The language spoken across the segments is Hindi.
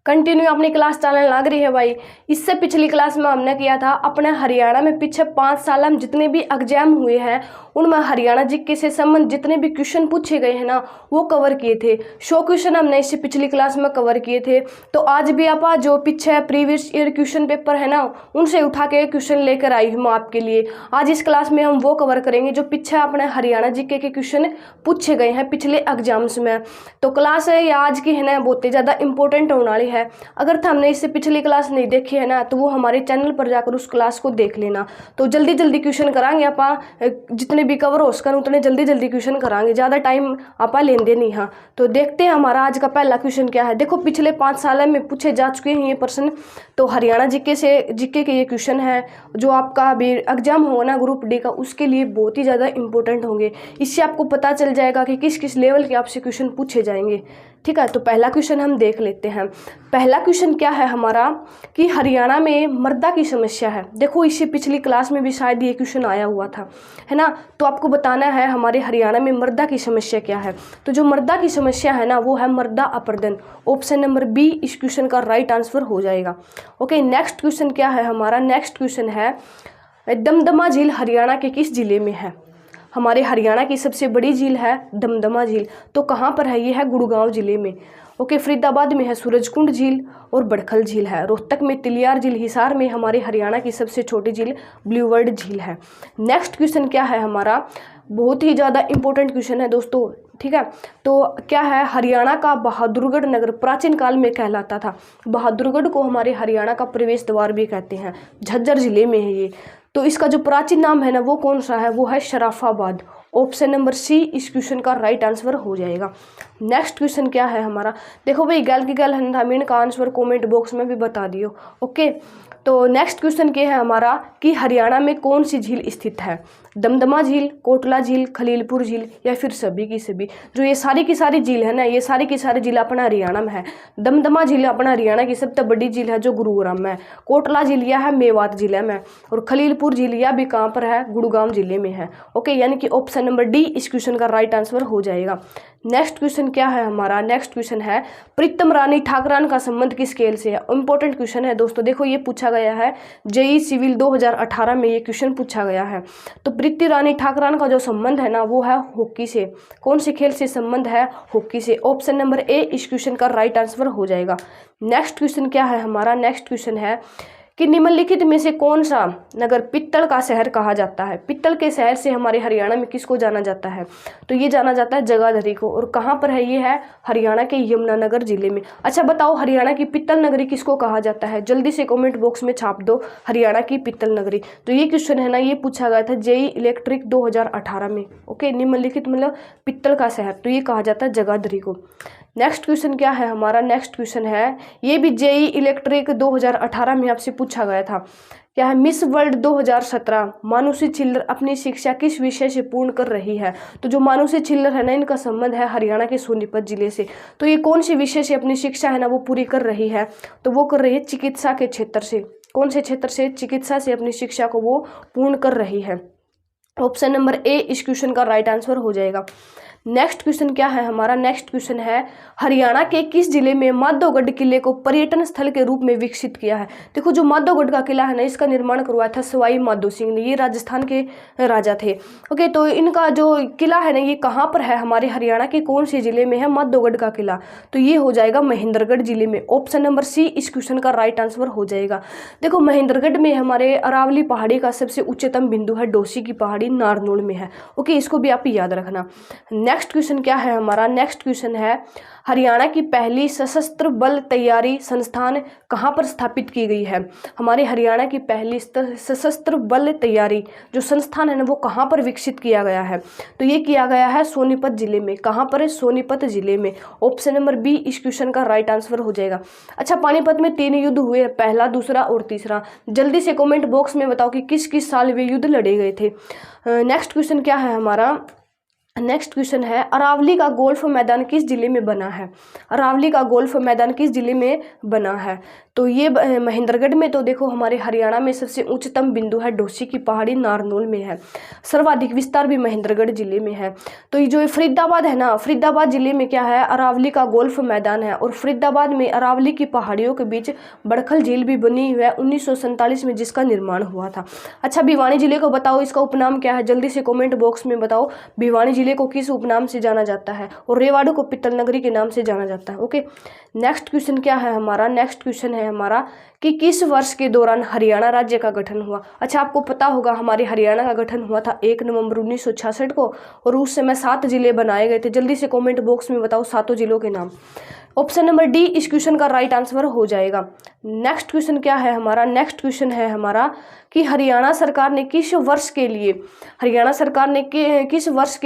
कंटिन्यू अपनी क्लास चलने लग रही है भाई। इससे पिछली क्लास में हमने किया था अपने हरियाणा में पिछले 5 साल में जितने भी एग्जाम हुए हैं उनमें हरियाणा जीके से संबंध जितने भी क्वेश्चन पूछे गए हैं ना वो कवर किए थे। 100 क्वेश्चन हमने इससे पिछली क्लास में कवर किए थे। तो आज भी आप जो पीछे प्रीवियस ईयर क्वेश्चन पेपर है ना उनसे उठा के क्वेश्चन लेकर आई हूँ आपके लिए। आज इस क्लास में हम वो कवर करेंगे जो पीछे अपने हरियाणा जीके के क्वेश्चन पूछे गए हैं पिछले एग्जाम्स में। तो क्लास है ये आज की है ना बहुत ही ज़्यादा इंपॉर्टेंट होने वाली है। अगर हमने इससे पिछली क्लास नहीं देखी है ना तो वो हमारे चैनल पर जाकर उस क्लास को देख लेना। तो जल्दी जल्दी क्वेश्चन कराएंगे आप जितने भी कवर हो सकर उतने जल्दी जल्दी क्वेश्चन कराएंगे, ज़्यादा टाइम आप लेंदे नहीं। हाँ तो देखते हैं हमारा आज का पहला क्वेश्चन क्या है। देखो पिछले 5 साल में पूछे जा चुके हैं ये प्रश्न। तो हरियाणा जीके के ये क्वेश्चन है जो आपका अभी एग्जाम होगा ना ग्रुप डी का उसके लिए बहुत ही ज़्यादा इंपॉर्टेंट होंगे। इससे आपको पता चल जाएगा कि किस किस लेवल के आपसे क्वेश्चन पूछे जाएंगे। ठीक है, तो पहला क्वेश्चन हम देख लेते हैं। पहला क्वेश्चन क्या है हमारा कि हरियाणा में मृदा की समस्या है। देखो इससे पिछली क्लास में भी शायद ये क्वेश्चन आया हुआ था, है ना। तो आपको बताना है हमारे हरियाणा में मृदा की समस्या क्या है। तो जो मृदा की समस्या है ना वो है मृदा अपरदन। ऑप्शन नंबर बी इस क्वेश्चन का राइट आंसर हो जाएगा। ओके, नेक्स्ट क्वेश्चन क्या है हमारा। नेक्स्ट क्वेश्चन है दमदमा झील हरियाणा के किस जिले में है। हमारे हरियाणा की सबसे बड़ी झील है दमदमा झील। तो कहाँ पर है ये है गुड़गांव जिले में। ओके, फरीदाबाद में है सूरजकुंड झील और बड़खल झील है। रोहतक में तिलियार झील, हिसार में हमारे हरियाणा की सबसे छोटी झील ब्लू वर्ल्ड झील है। नेक्स्ट क्वेश्चन क्या है हमारा, बहुत ही ज़्यादा इंपॉर्टेंट क्वेश्चन है दोस्तों। ठीक है, तो क्या है हरियाणा का बहादुरगढ़ नगर प्राचीन काल में कहलाता था। बहादुरगढ़ को हमारे हरियाणा का प्रवेश द्वार भी कहते हैं, झज्जर जिले में है ये। तो इसका जो प्राचीन नाम है ना वो कौन सा है, वो है शराफाबाद। ऑप्शन नंबर सी इस क्वेश्चन का राइट आंसर हो जाएगा। नेक्स्ट क्वेश्चन क्या है हमारा। देखो भाई गैल की गैल हंधामीन का आंसर कमेंट बॉक्स में भी बता दियो। ओके, तो नेक्स्ट क्वेश्चन क्या है हमारा कि हरियाणा में कौन सी झील स्थित है। दमदमा झील, कोटला झील, खलीलपुर झील या फिर सभी की सभी। जो ये सारी की सारी झील है ना ये सारी की सारी झील अपना हरियाणा में है। दमदमा झील अपना हरियाणा की सबसे बड़ी झील है जो गुरुग्राम में है। कोटला झील यह है मेवात जिले में और खलीलपुर झील यह भी कहाँ पर है, गुड़गांव जिले में है। ओके, यानी कि ऑप्शन नंबर डी इस क्वेश्चन का राइट आंसर हो जाएगा। नेक्स्ट क्वेश्चन क्या है हमारा। नेक्स्ट क्वेश्चन है प्रीतम रानी ठाकरान का संबंध किस खेल से है। इंपॉर्टेंट क्वेश्चन है दोस्तों। देखो ये पूछा गया है जेई सिविल 2018 में ये क्वेश्चन पूछा गया है। तो प्रीति रानी ठाकरान का जो संबंध है ना वो है हॉकी से। कौन से खेल से संबंध है, हॉकी से। ऑप्शन नंबर ए इस क्वेश्चन का राइट आंसर हो जाएगा। नेक्स्ट क्वेश्चन क्या है हमारा। नेक्स्ट क्वेश्चन है कि निम्नलिखित में से कौन सा नगर पित्तल का शहर कहा जाता है। पित्तल के शहर से हमारे हरियाणा में किसको जाना जाता है, तो ये जाना जाता है जगाधरी को। और कहाँ पर है, ये है हरियाणा के यमुनानगर जिले में। अच्छा बताओ हरियाणा की पित्तल नगरी किसको कहा जाता है, जल्दी से कमेंट बॉक्स में छाप दो हरियाणा की पित्तल नगरी। तो ये क्वेश्चन है ना ये पूछा गया था जेई इलेक्ट्रिक 2018 में। ओके, निम्नलिखित मतलब पित्तल का शहर, तो ये कहा जाता है जगाधरी को। नेक्स्ट क्वेश्चन क्या है हमारा। नेक्स्ट क्वेश्चन है ये भी जेई इलेक्ट्रिक 2018 में आपसे पूछा गया था। क्या है मिस वर्ल्ड 2017 मानुषी छिल्लर अपनी शिक्षा किस विषय से पूर्ण कर रही है। तो जो मानुषी छिल्लर है ना इनका संबंध है हरियाणा के सोनीपत जिले से। तो ये कौन सी विषय से अपनी शिक्षा है ना वो पूरी कर रही है, तो वो कर रही है चिकित्सा के क्षेत्र से। कौन से क्षेत्र से, चिकित्सा से अपनी शिक्षा को वो पूर्ण कर रही है। ऑप्शन नंबर ए इस क्वेश्चन का राइट आंसर हो जाएगा। नेक्स्ट क्वेश्चन क्या है हमारा। नेक्स्ट क्वेश्चन है हरियाणा के किस जिले में माधोगढ़ किले को पर्यटन स्थल के रूप में विकसित किया है। देखो जो माधोगढ़ का किला है ना इसका निर्माण करवाया था सवाई माधो सिंह ने, ये राजस्थान के राजा थे। ओके, तो इनका जो किला है ना ये कहाँ पर है, हमारे हरियाणा के कौन से जिले में है माधोगढ़ का किला, तो ये हो जाएगा महेंद्रगढ़ जिले में। ऑप्शन नंबर सी इस क्वेश्चन का राइट आंसर हो जाएगा। देखो महेंद्रगढ़ में हमारे अरावली पहाड़ी का सबसे उच्चतम बिंदु है डोसी की पहाड़ी नारनौल में है। ओके, इसको भी आप याद रखना। नेक्स्ट क्वेश्चन क्या है हमारा। नेक्स्ट क्वेश्चन है हरियाणा की पहली सशस्त्र बल तैयारी संस्थान कहाँ पर स्थापित की गई है। हमारे हरियाणा की पहली सशस्त्र बल तैयारी जो संस्थान है ना वो कहाँ पर विकसित किया गया है, तो ये किया गया है सोनीपत जिले में। कहाँ पर है, सोनीपत जिले में। ऑप्शन नंबर बी इस क्वेश्चन का राइट आंसर हो जाएगा। अच्छा पानीपत में 3 युद्ध हुए, पहला, दूसरा और तीसरा। जल्दी से कमेंट बॉक्स में बताओ कि किस किस साल वे युद्ध लड़े गए थे। नेक्स्ट क्वेश्चन क्या है हमारा। नेक्स्ट क्वेश्चन है, अरावली का गोल्फ मैदान किस जिले में बना है? अरावली का गोल्फ मैदान किस जिले में बना है? तो ये महेंद्रगढ़ में। तो देखो हमारे हरियाणा में सबसे उच्चतम बिंदु है डोसी की पहाड़ी, नारनौल में है। सर्वाधिक विस्तार भी महेंद्रगढ़ जिले में है। तो ये जो फरीदाबाद है ना, फरीदाबाद जिले में क्या है, अरावली का गोल्फ मैदान है। और फरीदाबाद में अरावली की पहाड़ियों के बीच बड़खल झील भी बनी हुई है 1947 में, जिसका निर्माण हुआ था। अच्छा, भिवानी जिले को बताओ, इसका उपनाम क्या है? जल्दी से कमेंट बॉक्स में बताओ, भिवानी जिले को किस उपनाम से जाना जाता है? और रेवाड़ी को पित्तल नगरी के नाम से जाना जाता है। ओके, नेक्स्ट क्वेश्चन क्या है हमारा? नेक्स्ट क्वेश्चन है हमारा कि किस वर्ष के दौरान हरियाणा राज्य का गठन हुआ? अच्छा, आपको पता होगा हमारे हरियाणा का गठन हुआ था 1 नवंबर 1966 को, और उस समय 7 जिले बनाए गए थे। जल्दी से कमेंट बॉक्स में बताओ 7 जिलों के नाम। ऑप्शन नंबर डी इस क्वेश्चन का राइट आंसर हो जाएगा। नेक्स्ट क्वेश्चन क्या है हमारा? नेक्स्ट क्वेश्चन है हमारा कि हरियाणा सरकार ने किस वर्ष के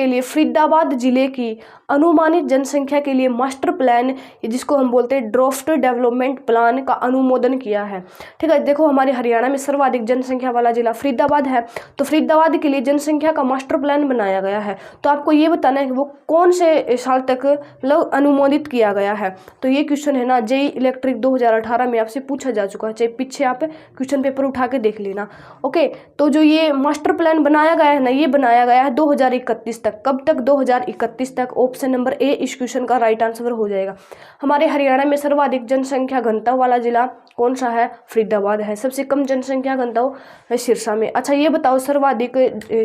लिए फरीदाबाद जिले की अनुमानित जनसंख्या के लिए मास्टर प्लान, जिसको हम बोलते हैं ड्राफ्ट डेवलपमेंट प्लान, का अनुमोदन किया है? ठीक है, देखो हमारे हरियाणा में सर्वाधिक जनसंख्या वाला जिला फरीदाबाद है, तो फरीदाबाद के लिए जनसंख्या का मास्टर प्लान बनाया गया है। तो आपको ये बताना है कि वो कौन से साल तक मतलब अनुमोदित किया गया है। तो ये क्वेश्चन है ना, जेईई इलेक्ट्रिक 2018 में आपसे पूछा जा चुका है, चाहे पीछे आप क्वेश्चन पेपर उठा के देख लेना। ओके, तो जो ये मास्टर प्लान बनाया गया है ना, ये बनाया गया है 2031 तक। कब तक? 2031 तक। ऑप्शन नंबर ए इस क्वेश्चन का राइट आंसर हो जाएगा। हमारे हरियाणा में सर्वाधिक जनसंख्या घनत्व वाला जिला कौन सा है? फरीदाबाद है। सबसे कम जनसंख्या घनत्व है सिरसा में। अच्छा, ये बताओ सर्वाधिक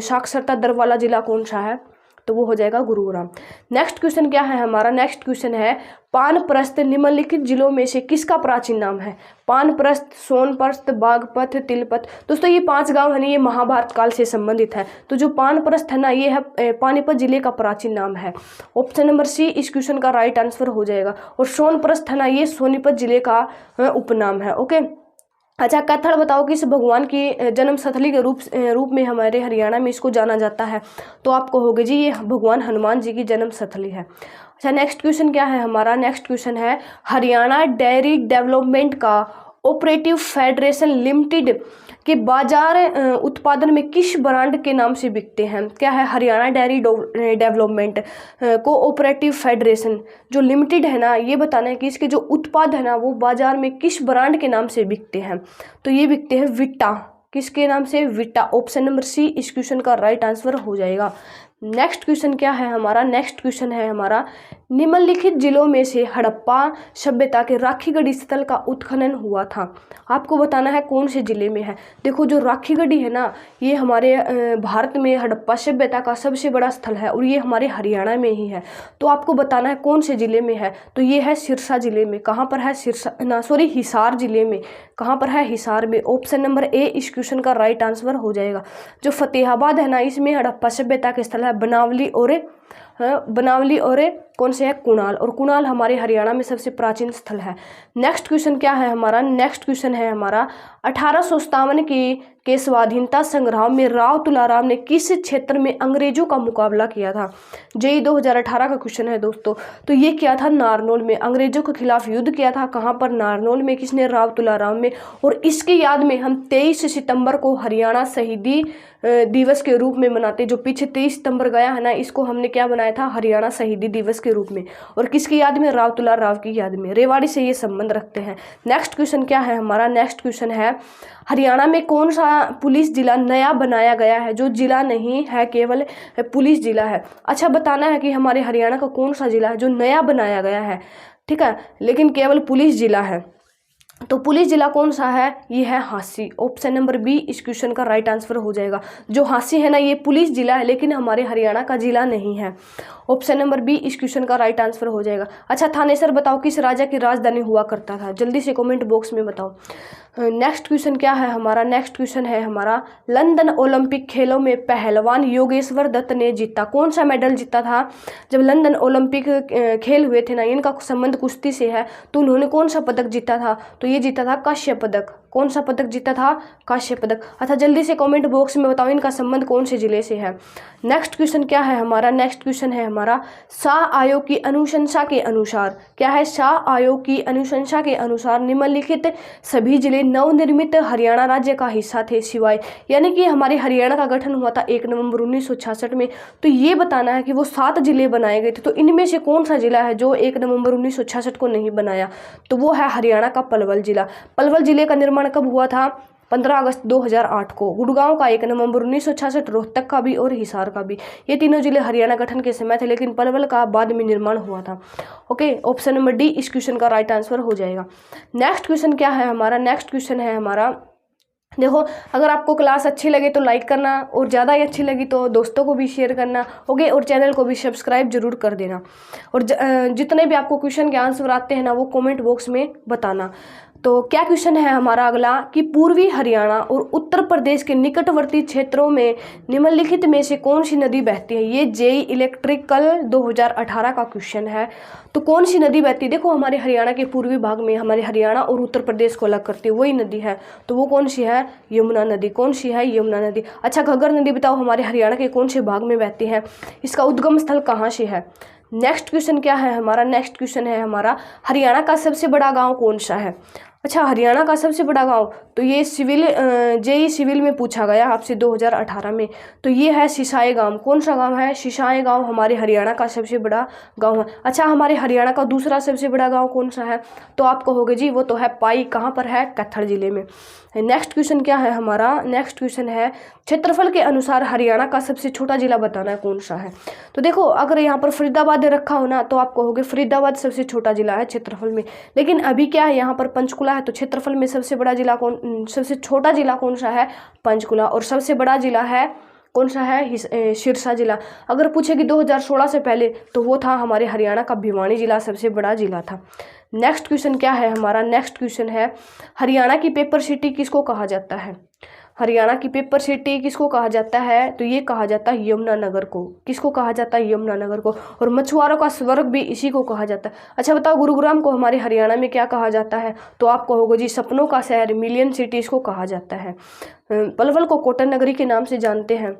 साक्षरता दर वाला जिला कौन सा है? तो वो हो जाएगा गुरुग्राम। नेक्स्ट क्वेश्चन क्या है हमारा? नेक्स्ट क्वेश्चन है, पानप्रस्थ निम्नलिखित जिलों में से किसका प्राचीन नाम है? पानप्रस्थ, सोनप्रस्थ, बागपत, तिलपत। दोस्तों ये 5 गांव है ना, ये महाभारत काल से संबंधित है। तो जो पानप्रस्थ है ना, ये है पानीपत जिले का प्राचीन नाम है। ऑप्शन नंबर सी इस क्वेश्चन का राइट आंसर हो जाएगा। और सोनप्रस्थ है ना, ये सोनीपत जिले का उपनाम है। ओके, अच्छा, कत्थड़ बताओ किस भगवान की जन्मस्थली के रूप में हमारे हरियाणा में इसको जाना जाता है? तो आपको होगा जी, ये भगवान हनुमान जी की जन्मस्थली है। अच्छा, नेक्स्ट क्वेश्चन क्या है हमारा? नेक्स्ट क्वेश्चन है, हरियाणा डेयरी डेवलपमेंट का ऑपरेटिव फेडरेशन लिमिटेड के बाजार उत्पादन में किस ब्रांड के नाम से बिकते हैं? क्या है? Haryana dairy development cooperative federation जो लिमिटेड है ना, ये बताना है कि इसके जो उत्पाद है ना, वो बाजार में किस ब्रांड के नाम से बिकते हैं? तो ये बिकते हैं विटा। किसके नाम से? विटा। ऑप्शन नंबर सी इस क्वेश्चन का राइट आंसर हो जाएगा। नेक्स्ट क्वेश्चन क्या है हमारा? नेक्स्ट क्वेश्चन है हमारा, निम्नलिखित जिलों में से हड़प्पा सभ्यता के राखीगढ़ी स्थल का उत्खनन हुआ था? आपको बताना है कौन से जिले में है। देखो जो राखीगढ़ी है ना, ये हमारे भारत में हड़प्पा सभ्यता का सबसे बड़ा स्थल है, और ये हमारे हरियाणा में ही है। तो आपको बताना है कौन से जिले में है। तो ये है सिरसा जिले में। कहाँ पर है? हिसार जिले में। कहाँ पर है? हिसार में। ऑप्शन नंबर ए इस क्वेश्चन का राइट आंसर हो जाएगा। जो फतेहाबाद है ना, इसमें हड़प्पा सभ्यता के स्थल है बनावली और कौन से है? कुणाल। और कुणाल हमारे हरियाणा में सबसे प्राचीन स्थल है। नेक्स्ट क्वेश्चन क्या है हमारा? नेक्स्ट क्वेश्चन है हमारा, 1857 के स्वाधीनता संग्राम में राव तुलाराम ने किस क्षेत्र में अंग्रेजों का मुकाबला किया था? जेईई 2018 का क्वेश्चन है दोस्तों। तो ये किया था नारनौल में, अंग्रेजों के खिलाफ युद्ध किया था। कहाँ पर? नारनौल में। किसने? राव तुलाराम में। और इसकी याद में हम 23 सितंबर को हरियाणा शहीदी दिवस के रूप में मनाते। जो पीछे 23 सितंबर गया है ना, इसको हमने क्या बनाया था? हरियाणा शहीदी दिवस के रूप में। और किसकी याद में? राव तुलाराम की याद में। रेवाड़ी से ये संबंध रखते हैं। नेक्स्ट क्वेश्चन क्या है हमारा? नेक्स्ट क्वेश्चन है, हरियाणा में कौन सा पुलिस जिला नया बनाया गया है? जो जिला नहीं है, केवल पुलिस जिला है। अच्छा, बताना है कि हमारे हरियाणा का कौन सा जिला है जो नया बनाया गया है, ठीक है, लेकिन केवल पुलिस जिला है। तो पुलिस जिला कौन सा है? ये है हांसी। ऑप्शन नंबर बी इस क्वेश्चन का राइट आंसर हो जाएगा। जो हांसी है ना, ये पुलिस जिला है, लेकिन हमारे हरियाणा का जिला नहीं है। ऑप्शन नंबर बी इस क्वेश्चन का राइट आंसर हो जाएगा। अच्छा, थानेसर बताओ किस राजा की राजधानी हुआ करता था? जल्दी से कमेंट बॉक्स में बताओ। नेक्स्ट क्वेश्चन क्या है हमारा? नेक्स्ट क्वेश्चन है हमारा, लंदन ओलंपिक खेलों में पहलवान योगेश्वर दत्त ने जीता कौन सा मेडल जीता था? जब लंदन ओलंपिक खेल हुए थे ना, इनका संबंध कुश्ती से है, तो उन्होंने कौन सा पदक जीता था? तो ये जीता था कांस्य पदक। कौन सा पदक जीता था? कांस्य पदक। अच्छा जल्दी से कमेंट बॉक्स में बताओ इनका संबंध कौन से जिले से है। नेक्स्ट क्वेश्चन क्या है हमारा? नेक्स्ट क्वेश्चन है हमारा शाह आयोग की अनुशंसा के अनुसार, क्या है? शाह आयोग की अनुशंसा के अनुसार निम्नलिखित सभी जिले नवनिर्मित हरियाणा राज्य का हिस्सा थे सिवाय, यानी कि हमारे हरियाणा का गठन हुआ था 1 नवंबर 1966 में, तो ये बताना है कि वो 7 जिले बनाए गए थे, तो इनमें से कौन सा जिला है जो 1 नवंबर 1966 को नहीं बनाया? तो वो है हरियाणा का पलवल जिला। पलवल जिले का निर्माण कब हुआ था? 15 अगस्त 2008 को। गुड़गांव का 1 नवंबर 1966, रोहतक का भी और हिसार का भी। ये तीनों जिले हरियाणा गठन के समय थे, लेकिन पलवल का बाद में निर्माण हुआ था। ओके, ऑप्शन नंबर डी इस क्वेश्चन का राइट आंसर हो जाएगा। नेक्स्ट क्वेश्चन क्या है हमारा? नेक्स्ट क्वेश्चन है हमारा, देखो अगर आपको क्लास अच्छी लगे तो लाइक करना, और ज़्यादा ही अच्छी लगी तो दोस्तों को भी शेयर करना। ओके, और चैनल को भी सब्सक्राइब जरूर कर देना, और जितने भी आपको क्वेश्चन के आंसर आते हैं ना वो कमेंट बॉक्स में बताना। तो क्या क्वेश्चन है हमारा अगला कि पूर्वी हरियाणा और उत्तर प्रदेश के निकटवर्ती क्षेत्रों में निम्नलिखित में से कौन सी नदी बहती है? ये जेई इलेक्ट्रिकल 2018 का क्वेश्चन है। तो कौन सी नदी बहती है? देखो हमारे हरियाणा के पूर्वी भाग में हमारे हरियाणा और उत्तर प्रदेश को अलग करती है वही नदी है, तो वो कौन सी है? यमुना नदी। कौन सी है? यमुना नदी। अच्छा घग्गर नदी बताओ हमारे हरियाणा के कौन से भाग में बहती है? इसका उद्गम स्थल कहाँ से है? नेक्स्ट क्वेश्चन क्या है हमारा? नेक्स्ट क्वेश्चन है हमारा हरियाणा का सबसे बड़ा गांव कौन सा है? अच्छा हरियाणा का सबसे बड़ा गांव, तो ये जेई सिविल में पूछा गया आपसे 2018 में, तो ये है सिसाई गांव। कौन सा गांव है? सिसाई गांव हमारे हरियाणा का सबसे बड़ा गांव है। अच्छा हमारे हरियाणा का दूसरा सबसे बड़ा गांव कौन सा है? तो आप कहोगे जी वो तो है पाई। कहाँ पर है? कैथल जिले में। नेक्स्ट क्वेश्चन क्या है हमारा? नेक्स्ट क्वेश्चन है क्षेत्रफल के अनुसार हरियाणा का सबसे छोटा जिला बताना है कौन सा है? तो देखो अगर यहाँ पर फरीदाबाद रखा हो ना तो आप कहोगे फरीदाबाद सबसे छोटा जिला है क्षेत्रफल में, लेकिन अभी क्या है यहाँ पर पंचकुला है, तो क्षेत्रफल में सबसे बड़ा जिला सबसे छोटा जिला कौन सा है? पंचकुला। और सबसे बड़ा जिला है कौन सा है? सिरसा जिला। अगर पूछेगी 2016 से पहले तो वो था हमारे हरियाणा का भिवानी जिला सबसे बड़ा जिला था। नेक्स्ट क्वेश्चन क्या है हमारा? नेक्स्ट क्वेश्चन है हरियाणा की पेपर सिटी किसको कहा जाता है? हरियाणा की पेपर सिटी किसको कहा जाता है? तो ये कहा जाता है यमुनानगर को। किसको कहा जाता है? यमुनानगर को। और मछुआरों का स्वर्ग भी इसी को कहा जाता है। अच्छा बताओ गुरुग्राम को हमारे हरियाणा में क्या कहा जाता है? तो आप कहोगे जी सपनों का शहर, मिलियन सिटी इसको कहा जाता है। पलवल को कॉटन नगरी के नाम से जानते हैं।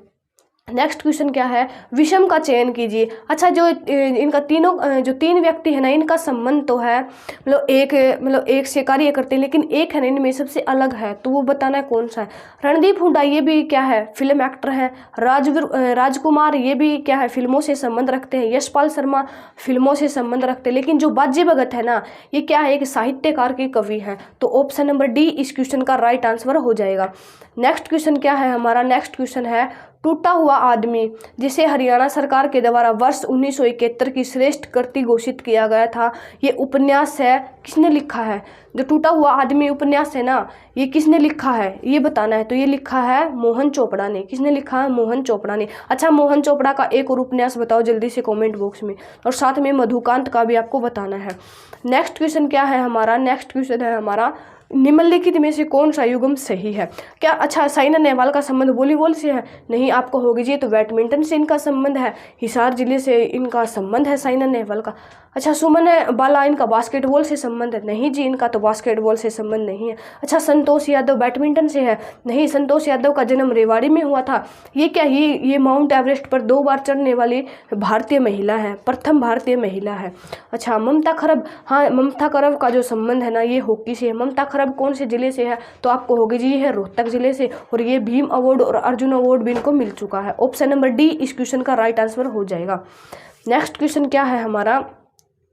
नेक्स्ट क्वेश्चन क्या है? विषम का चयन कीजिए। अच्छा जो इनका तीनों जो 3 व्यक्ति है ना इनका संबंध तो है मतलब एक से कार्य करते हैं, लेकिन एक है ना इनमें सबसे अलग है, तो वो बताना है कौन सा है? रणदीप हुड्डा ये भी क्या है? फिल्म एक्टर है। राजकुमार ये भी क्या है? फिल्मों से संबंध रखते हैं। यशपाल शर्मा फिल्मों से संबंध रखते हैं। लेकिन जो बाजे भगत है ना ये क्या है? एक साहित्यकार के कवि है। तो ऑप्शन नंबर डी इस क्वेश्चन का राइट आंसर हो जाएगा। नेक्स्ट क्वेश्चन क्या है हमारा? नेक्स्ट क्वेश्चन है टूटा हुआ आदमी, जिसे हरियाणा सरकार के द्वारा वर्ष 1971 की श्रेष्ठ कृति घोषित किया गया था, ये उपन्यास है, किसने लिखा है? जो टूटा हुआ आदमी उपन्यास है ना ये किसने लिखा है ये बताना है। तो ये लिखा है मोहन चोपड़ा ने। किसने लिखा है? मोहन चोपड़ा ने। अच्छा मोहन चोपड़ा का एक और उपन्यास बताओ जल्दी से कमेंट बॉक्स में, और साथ में मधुकांत का भी आपको बताना है। नेक्स्ट क्वेश्चन क्या है हमारा? नेक्स्ट क्वेश्चन है हमारा निम्नलिखित में से कौन सा युग्म सही है? क्या अच्छा साइना नेहवाल का संबंध वॉलीबॉल से है? नहीं, आपको होगी जी तो बैडमिंटन से इनका संबंध है। हिसार जिले से इनका संबंध है साइना नेहवाल का। अच्छा सुमन बाला इनका बास्केटबॉल से संबंध है? नहीं जी, इनका तो बास्केटबॉल से संबंध नहीं है। अच्छा संतोष यादव बैडमिंटन से है? नहीं, संतोष यादव का जन्म रेवाड़ी में हुआ था। ये क्या ये माउंट एवरेस्ट पर 2 बार चढ़ने वाली भारतीय महिला है, प्रथम भारतीय महिला है। अच्छा ममता खरब, हाँ ममता खरब का जो संबंध है ना ये हॉकी से है। ममता खरब कौन से जिले से है? तो आपको होगी जी है रोहतक जिले से, और ये भीम अवार्ड और अर्जुन अवार्ड भी इनको मिल चुका है। ऑप्शन नंबर डी इस क्वेश्चन का राइट आंसर हो जाएगा। नेक्स्ट क्वेश्चन क्या है हमारा?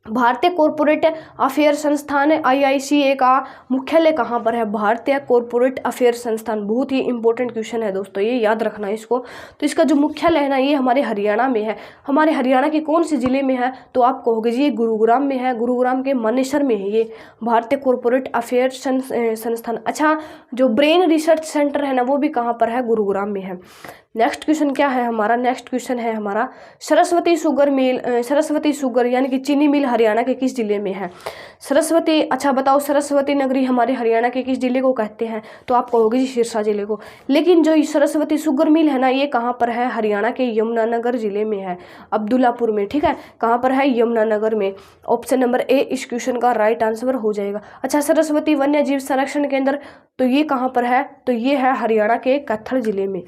भारतीय कॉरपोरेट अफेयर संस्थान IICA का मुख्यालय कहाँ पर है? भारतीय कॉरपोरेट अफेयर संस्थान, बहुत ही इंपॉर्टेंट क्वेश्चन है दोस्तों, ये याद रखना है इसको। तो इसका जो मुख्यालय है ना ये हमारे हरियाणा में है। हमारे हरियाणा के कौन से जिले में है? तो आप कहोगे जी ये गुरुग्राम में है, गुरुग्राम के मानेसर में है ये भारतीय कॉरपोरेट अफेयर संस्थान। अच्छा जो ब्रेन रिसर्च सेंटर है ना वो भी कहाँ पर है? गुरुग्राम में है। नेक्स्ट क्वेश्चन क्या है हमारा, नेक्स्ट क्वेश्चन है हमारा Saraswati sugar mill, Saraswati sugar यानी कि चीनी मिल हरियाणा के किस जिले में है। सरस्वती, अच्छा बताओ सरस्वती नगरी हमारे हरियाणा के किस जिले को कहते हैं, तो आप कहोगे जी सिरसा जिले को। लेकिन जो सरस्वती शुगर मिल है ना, ये कहाँ पर है, हरियाणा के यमुनानगर जिले में है, अब्दुल्लापुर में, ठीक है। कहाँ पर है, यमुनानगर में। ऑप्शन नंबर ए इस क्वेश्चन का राइट आंसर हो जाएगा। अच्छा, सरस्वती वन्य जीव संरक्षण केंद्र, तो ये कहाँ पर है, तो ये है हरियाणा के कैथल जिले में।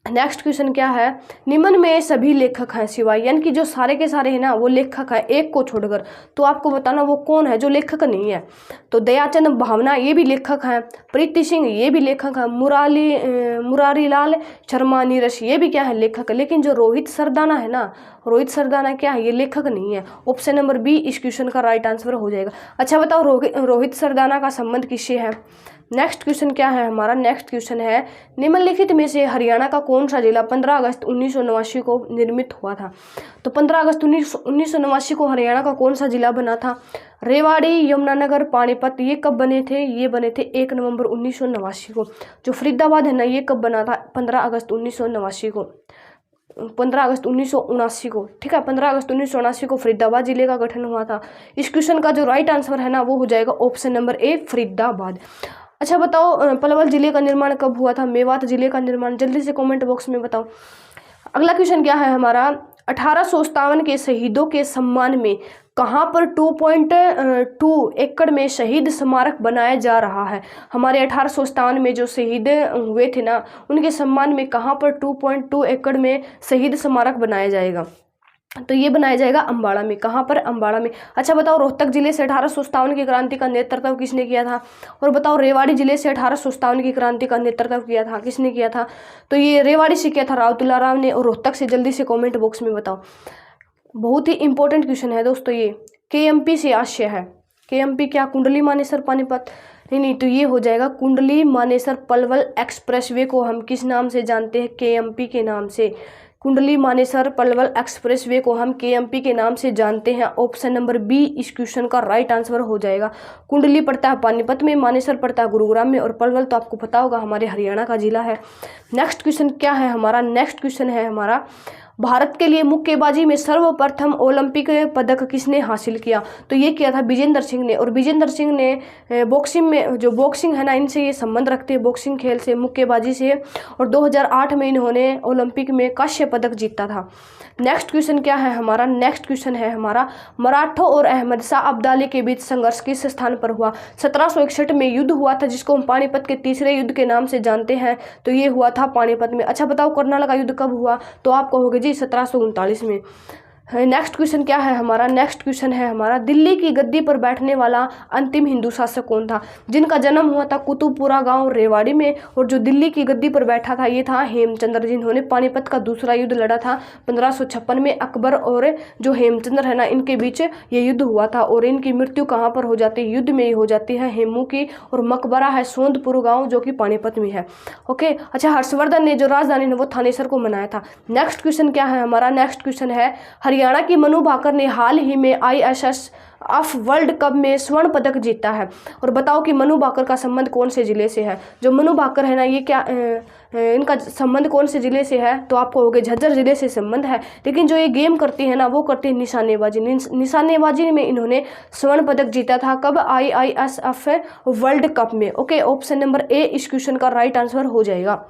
नेक्स्ट क्वेश्चन क्या है, निम्न में सभी लेखक हैं सिवाय, यानी कि जो सारे के सारे हैं ना वो लेखक हैं एक को छोड़कर, तो आपको बताना वो कौन है जो लेखक नहीं है। तो दयाचंद भावना ये भी लेखक हैं, प्रीति सिंह ये भी लेखक हैं, मुरारी लाल शर्मा नीरश ये भी क्या है, लेखक है। लेकिन जो रोहित सरदाना है ना, रोहित सरदाना क्या है, ये लेखक नहीं है। ऑप्शन नंबर बी इस क्वेश्चन का राइट आंसर हो जाएगा। अच्छा बताओ रोहित सरदाना का संबंध किससे है। नेक्स्ट क्वेश्चन क्या है हमारा, नेक्स्ट क्वेश्चन है निम्नलिखित में से हरियाणा का कौन सा जिला 15 अगस्त 1989 को निर्मित हुआ था। तो 15 अगस्त 1989 को हरियाणा का कौन सा जिला बना था। रेवाड़ी, यमुनानगर, पानीपत ये कब बने थे, ये बने थे 1 नवंबर 1989 को। जो फरीदाबाद है ना, ये कब बना था, 15 अगस्त 1989 को, 15 अगस्त 1979 को, ठीक है। 15 अगस्त 1979 को फरीदाबाद जिले का गठन हुआ था। इस क्वेश्चन का जो राइट आंसर है ना वो हो जाएगा ऑप्शन नंबर ए फरीदाबाद। अच्छा बताओ पलवल जिले का निर्माण कब हुआ था, मेवात जिले का निर्माण, जल्दी से कमेंट बॉक्स में बताओ। अगला क्वेश्चन क्या है हमारा, 1857 के शहीदों के सम्मान में कहाँ पर 2.2 एकड़ में शहीद स्मारक बनाया जा रहा है। हमारे 1857 में जो शहीद हुए थे ना, उनके सम्मान में कहाँ पर 2.2 एकड़ में शहीद स्मारक बनाया जाएगा, तो ये बनाया जाएगा अम्बाड़ा में। कहाँ पर, अम्बाड़ा में। अच्छा बताओ रोहतक जिले से 1857 की क्रांति का नेतृत्व किसने किया था। और बताओ रेवाड़ी जिले से 1857 की क्रांति का नेतृत्व किया था, किसने किया था, तो ये रेवाड़ी से किया था रावतुल्ला राव ने। और रोहतक से जल्दी से कमेंट बॉक्स में बताओ। बहुत ही इंपॉर्टेंट क्वेश्चन है दोस्तों ये, KMP से आशय है। KMP क्या, कुंडली मानेसर पानीपत, नहीं, तो ये हो जाएगा कुंडली मानेसर पलवल एक्सप्रेसवे को हम किस नाम से जानते हैं, KMP के नाम से। कुंडली मानेसर पलवल एक्सप्रेसवे को हम KMP के नाम से जानते हैं। ऑप्शन नंबर बी इस क्वेश्चन का राइट आंसर हो जाएगा। कुंडली पड़ता है पानीपत में, मानेसर पड़ता है गुरुग्राम में, और पलवल तो आपको पता होगा हमारे हरियाणा का जिला है। नेक्स्ट क्वेश्चन क्या है हमारा, नेक्स्ट क्वेश्चन है हमारा भारत के लिए मुक्केबाजी में सर्वप्रथम ओलंपिक पदक किसने हासिल किया। तो ये किया था विजेंद्र सिंह ने। और विजेंद्र सिंह ने बॉक्सिंग में, जो बॉक्सिंग है ना, इनसे ये संबंध रखते हैं, बॉक्सिंग खेल से, मुक्केबाजी से। और 2008 में इन्होंने ओलंपिक में कांस्य पदक जीता था। नेक्स्ट क्वेश्चन क्या है हमारा, नेक्स्ट क्वेश्चन है हमारा मराठों और अहमद शाह अब्दाली के बीच संघर्ष किस स्थान पर हुआ। 1761 में युद्ध हुआ था जिसको हम पानीपत के तीसरे युद्ध के नाम से जानते हैं, तो ये हुआ था पानीपत में। अच्छा बताओ करनाल का युद्ध कब हुआ, तो आप कहोगे जी 1739 में। नेक्स्ट क्वेश्चन क्या है हमारा, नेक्स्ट क्वेश्चन है हमारा दिल्ली की गद्दी पर बैठने वाला अंतिम हिंदू शासक कौन था, जिनका जन्म हुआ था कुतुबपुरा गांव रेवाड़ी में। और जो दिल्ली की गद्दी पर बैठा था ये था हेमचंद्र, जिन्होंने पानीपत का दूसरा युद्ध लड़ा था 1556 में। अकबर और जो हेमचंद्र है ना, इनके बीच ये युद्ध हुआ था। और इनकी मृत्यु कहाँ पर हो जाती है, युद्ध में ही हो जाती है, हेमू की। और मकबरा है सोंदपुर गाँव जो कि पानीपत में है। ओके, अच्छा हर्षवर्धन ने जो राजधानी है वो थानेसर को बनाया था। नेक्स्ट क्वेश्चन क्या है हमारा, नेक्स्ट क्वेश्चन है हरियाणा की मनु भाकर ने हाल ही में ISSF वर्ल्ड कप में स्वर्ण पदक जीता है। और बताओ कि मनु भाकर का संबंध कौन से जिले से है। जो मनु भाकर है ना, ये क्या इनका संबंध कौन से जिले से है, तो आपको होगा झज्जर जिले से संबंध है। लेकिन जो ये गेम करती है ना, वो करती है निशानेबाजी। निशानेबाजी में इन्होंने स्वर्ण पदक जीता था, कब, ISSF वर्ल्ड कप में। ओके, ऑप्शन नंबर ए इस क्वेश्चन का राइट आंसर हो जाएगा।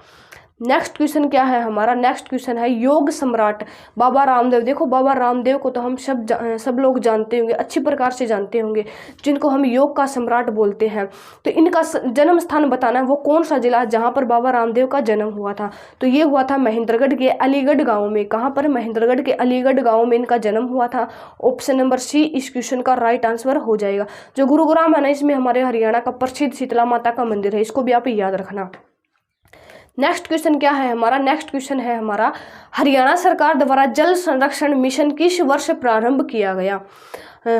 नेक्स्ट क्वेश्चन क्या है हमारा, नेक्स्ट क्वेश्चन है योग सम्राट बाबा रामदेव। देखो बाबा रामदेव को तो हम सब लोग जानते होंगे, अच्छी प्रकार से जानते होंगे, जिनको हम योग का सम्राट बोलते हैं। तो इनका जन्म स्थान बताना है, वो कौन सा जिला जहाँ पर बाबा रामदेव का जन्म हुआ था। तो ये हुआ था महेंद्रगढ़ के अलीगढ़ गाँव में। कहाँ पर, महेंद्रगढ़ के अलीगढ़ गाँव में इनका जन्म हुआ था। ऑप्शन नंबर सी इस क्वेश्चन का राइट आंसर हो जाएगा। जो गुरुग्राम है ना, इसमें हमारे हरियाणा का प्रसिद्ध शीतला माता का मंदिर है, इसको भी आप याद रखना। नेक्स्ट क्वेश्चन क्या है हमारा, नेक्स्ट क्वेश्चन है हमारा हरियाणा सरकार द्वारा जल संरक्षण मिशन किस वर्ष प्रारंभ किया गया।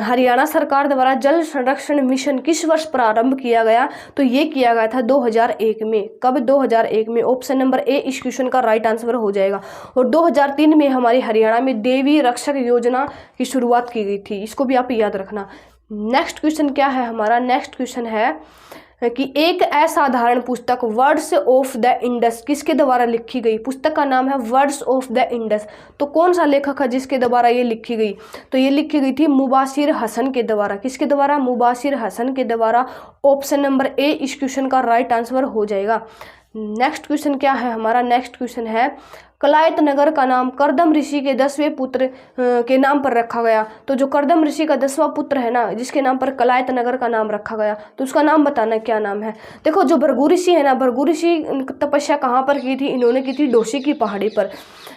हरियाणा सरकार द्वारा जल संरक्षण मिशन किस वर्ष प्रारंभ किया गया, तो ये किया गया था 2001 में। कब, 2001 में। ऑप्शन नंबर ए इस क्वेश्चन का राइट आंसर हो जाएगा। और 2003 में हमारे हरियाणा में देवी रक्षक योजना की शुरुआत की गई थी, इसको भी आप याद रखना। नेक्स्ट क्वेश्चन क्या है हमारा, नेक्स्ट क्वेश्चन है कि एक असाधारण पुस्तक वर्ड्स ऑफ द इंडस किसके द्वारा लिखी गई। पुस्तक का नाम है वर्ड्स ऑफ द इंडस। तो कौन सा लेखक है जिसके द्वारा ये लिखी गई, तो ये लिखी गई थी मुबाशिर हसन के द्वारा। किसके द्वारा, मुबाशिर हसन के द्वारा। ऑप्शन नंबर ए इस क्वेश्चन का राइट आंसर हो जाएगा। नेक्स्ट क्वेश्चन क्या है हमारा, नेक्स्ट क्वेश्चन है कलायत नगर का नाम करदम ऋषि के 10वें पुत्र के नाम पर रखा गया। तो जो करदम ऋषि का 10वां पुत्र है ना, जिसके नाम पर कलायत नगर का नाम रखा गया, तो उसका नाम बताना क्या नाम है। देखो जो भृगु ऋषि है ना, भृगु ऋषि तपस्या कहाँ पर की थी, इन्होंने की थी डोशी की पहाड़ी पर।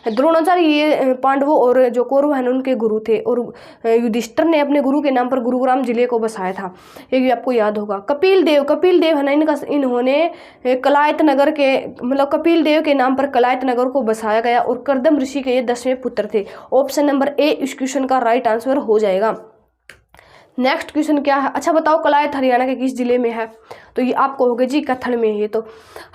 द्रोणाचार्य ये पांडवों और जो कौरव हैं उनके गुरु थे, और युधिष्ठिर ने अपने गुरु के नाम पर गुरुग्राम जिले को बसाया था, ये भी आपको याद होगा। कपिल देव है ना, इन्होंने कलायत नगर के मतलब कपिल देव के नाम पर कलायत नगर को बसाया गया, और करदम ऋषि के ये 10वें पुत्र थे। ऑप्शन नंबर ए इस क्वेश्चन का राइट आंसर हो जाएगा। नेक्स्ट क्वेश्चन क्या है, अच्छा बताओ कलायत हरियाणा के किस जिले में है, तो ये आपको होगा जी कत्थल में। ये तो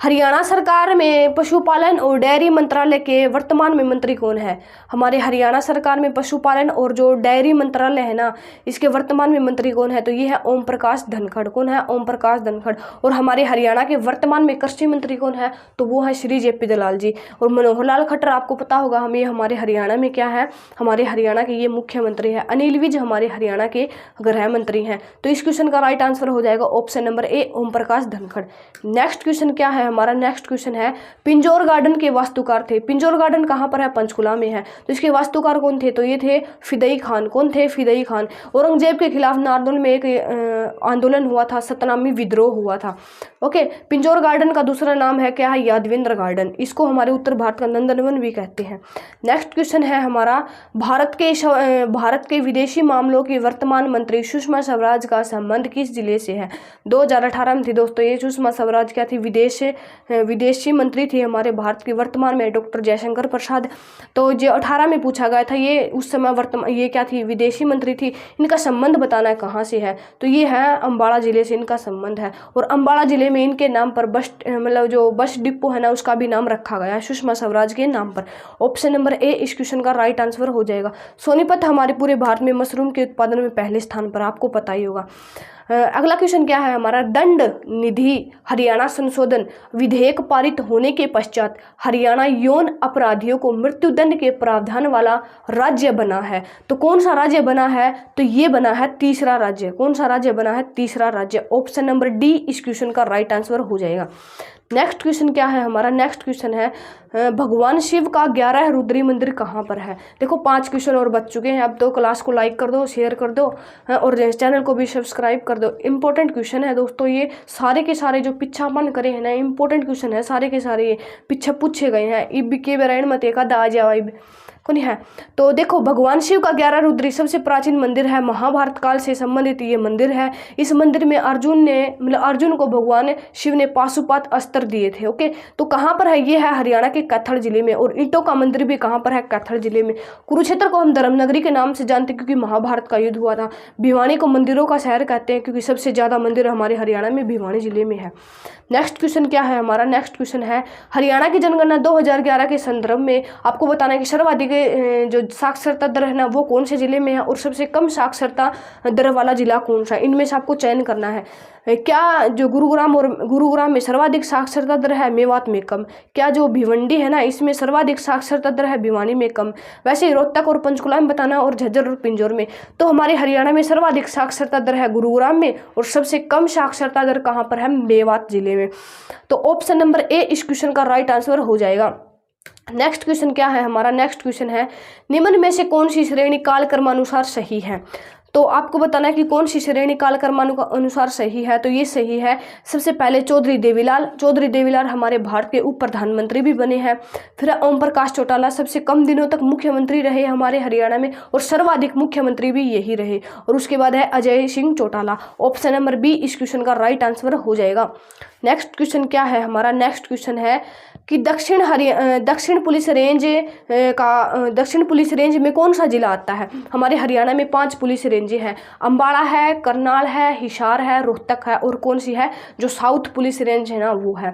हरियाणा सरकार में पशुपालन और डेयरी मंत्रालय के वर्तमान में मंत्री कौन है। हमारे हरियाणा सरकार में पशुपालन और जो डेयरी मंत्रालय है ना, इसके वर्तमान में मंत्री कौन है, तो ये है ओम प्रकाश धनखड़। कौन है, ओम प्रकाश धनखड़। और हमारे हरियाणा के वर्तमान में कृषि मंत्री कौन है, तो वो है श्री जेपी दलाल जी। और मनोहर लाल खट्टर आपको पता होगा, हम ये हमारे हरियाणा में क्या है, हमारे हरियाणा के ये मुख्यमंत्री है। अनिल विज हमारे हरियाणा के गृह मंत्री हैं। तो इस क्वेश्चन का राइट आंसर हो जाएगा option number A Om Prakash Dhankhar. Next question क्या है हमारा, नेक्स्ट क्वेश्चन है पिंजौर गार्डन के वास्तुकार थे। पिंजौर गार्डन कहाँ पर है, पंचकुला में है। तो इसके वास्तुकार कौन थे, तो ये थे फिदई खान। कौन थे, फिदई खान। औरंगजेब के खिलाफ नारनौल में एक आंदोलन हुआ था, सतनामी विद्रोह हुआ था। ओके, पिंजौर गार्डन का दूसरा नाम है क्या है, यादवेंद्र गार्डन। इसको हमारे उत्तर भारत का नंदनवन भी कहते हैं। नेक्स्ट क्वेश्चन है हमारा भारत के विदेशी मामलों की वर्तमान मंत्री सुषमा स्वराज का संबंध किस जिले से है। 2018 में थी दोस्तों ये सुषमा स्वराज क्या थी, विदेशी मंत्री थी हमारे भारत की। वर्तमान में डॉक्टर जयशंकर प्रसाद। तो जो 18 में पूछा गया था, ये उस समय वर्तमान ये क्या थी, विदेशी मंत्री थी। इनका संबंध बताना है कहाँ से है, तो ये है अम्बाड़ा जिले से इनका संबंध है। और अम्बाड़ा जिले में इनके नाम पर बस मतलब जो बस डिपो है ना, उसका भी नाम रखा गया है सुषमा स्वराज के नाम पर। ऑप्शन नंबर ए इस क्वेश्चन का राइट आंसर हो जाएगा। सोनीपत हमारे पूरे भारत में मशरूम के उत्पादन में पहले स्थान पर, आपको पता ही होगा। अगला क्वेश्चन क्या है हमारा, दंड निधि हरियाणा संशोधन विधेयक पारित होने के पश्चात हरियाणा यौन अपराधियों को मृत्युदंड के प्रावधान वाला राज्य बना है। तो कौन सा राज्य बना है, तो ये बना है तीसरा राज्य। कौन सा राज्य बना है, तीसरा राज्य। ऑप्शन नंबर डी इस क्वेश्चन का राइट आंसर हो जाएगा। नेक्स्ट क्वेश्चन क्या है हमारा, नेक्स्ट क्वेश्चन है भगवान शिव का 11 रुद्री मंदिर कहाँ पर है। देखो 5 क्वेश्चन और बच चुके हैं। अब तो क्लास को लाइक कर दो, शेयर कर दो और चैनल को भी सब्सक्राइब कर दो। इंपॉर्टेंट क्वेश्चन है दोस्तों, ये सारे के सारे जो पिछापन करे हैं ना, इंपॉर्टेंट क्वेश्चन है सारे के सारे, ये पीछे पूछे गए हैं। इब के बेरायण मत एक आ जाए कौन है। तो देखो भगवान शिव का 11 रुद्री सबसे प्राचीन मंदिर है, महाभारत काल से संबंधित ये मंदिर है। इस मंदिर में अर्जुन को भगवान शिव ने पाशुपात अस्त्र दिए थे। ओके, तो कहाँ पर है, ये है हरियाणा के कैथल जिले में। और ईंटों का मंदिर भी कहाँ पर है, कैथल जिले में। कुरुक्षेत्र को हम धर्मनगरी के नाम से जानते हैं क्योंकि महाभारत का युद्ध हुआ था। भिवानी को मंदिरों का शहर कहते हैं क्योंकि सबसे ज्यादा मंदिर हमारे हरियाणा में भिवानी जिले में है। नेक्स्ट क्वेश्चन क्या है हमारा, नेक्स्ट क्वेश्चन है हरियाणा की जनगणना 2011 के संदर्भ में आपको बताना है कि सर्वाधिक जो साक्षरता दर है ना, वो कौन से जिले में है और सबसे कम साक्षरता दर वाला जिला कौन सा है। इनमें से आपको चयन करना है। क्या जो गुरुग्राम में सर्वाधिक साक्षरता दर है, मेवात में कम। क्या जो भिवंडी है ना, इसमें सर्वाधिक साक्षरता दर है, भिवानी में कम। वैसे ही रोहतक और पंचकुला में बताना और झज्जर और पिंजौर में। तो हमारे हरियाणा में सर्वाधिक साक्षरता दर है गुरुग्राम में और सबसे कम साक्षरता दर कहाँ पर है, मेवात जिले में। तो ऑप्शन नंबर ए इस क्वेश्चन का राइट आंसर हो जाएगा। नेक्स्ट क्वेश्चन क्या है हमारा, नेक्स्ट क्वेश्चन है निम्न में से कौन सी श्रेणी कालक्रमानुसार सही है। तो आपको बताना है कि कौन सी श्रेणी कालक्रमानुसार सही है। तो ये सही है सबसे पहले चौधरी देवीलाल हमारे भारत के उप प्रधानमंत्री भी बने हैं। फिर ओम प्रकाश चौटाला सबसे कम दिनों तक मुख्यमंत्री रहे हमारे हरियाणा में और सर्वाधिक मुख्यमंत्री भी यही रहे। और उसके बाद है Ajay Singh Chautala. Option number B इस क्वेश्चन का राइट आंसर हो जाएगा। नेक्स्ट क्वेश्चन क्या है हमारा, नेक्स्ट क्वेश्चन है कि दक्षिण पुलिस रेंज में कौन सा जिला आता है। हमारे हरियाणा में 5 पुलिस रेंजें हैं, अम्बाड़ा है, करनाल है, हिसार है, रोहतक है और कौन सी है जो साउथ पुलिस रेंज है ना वो है।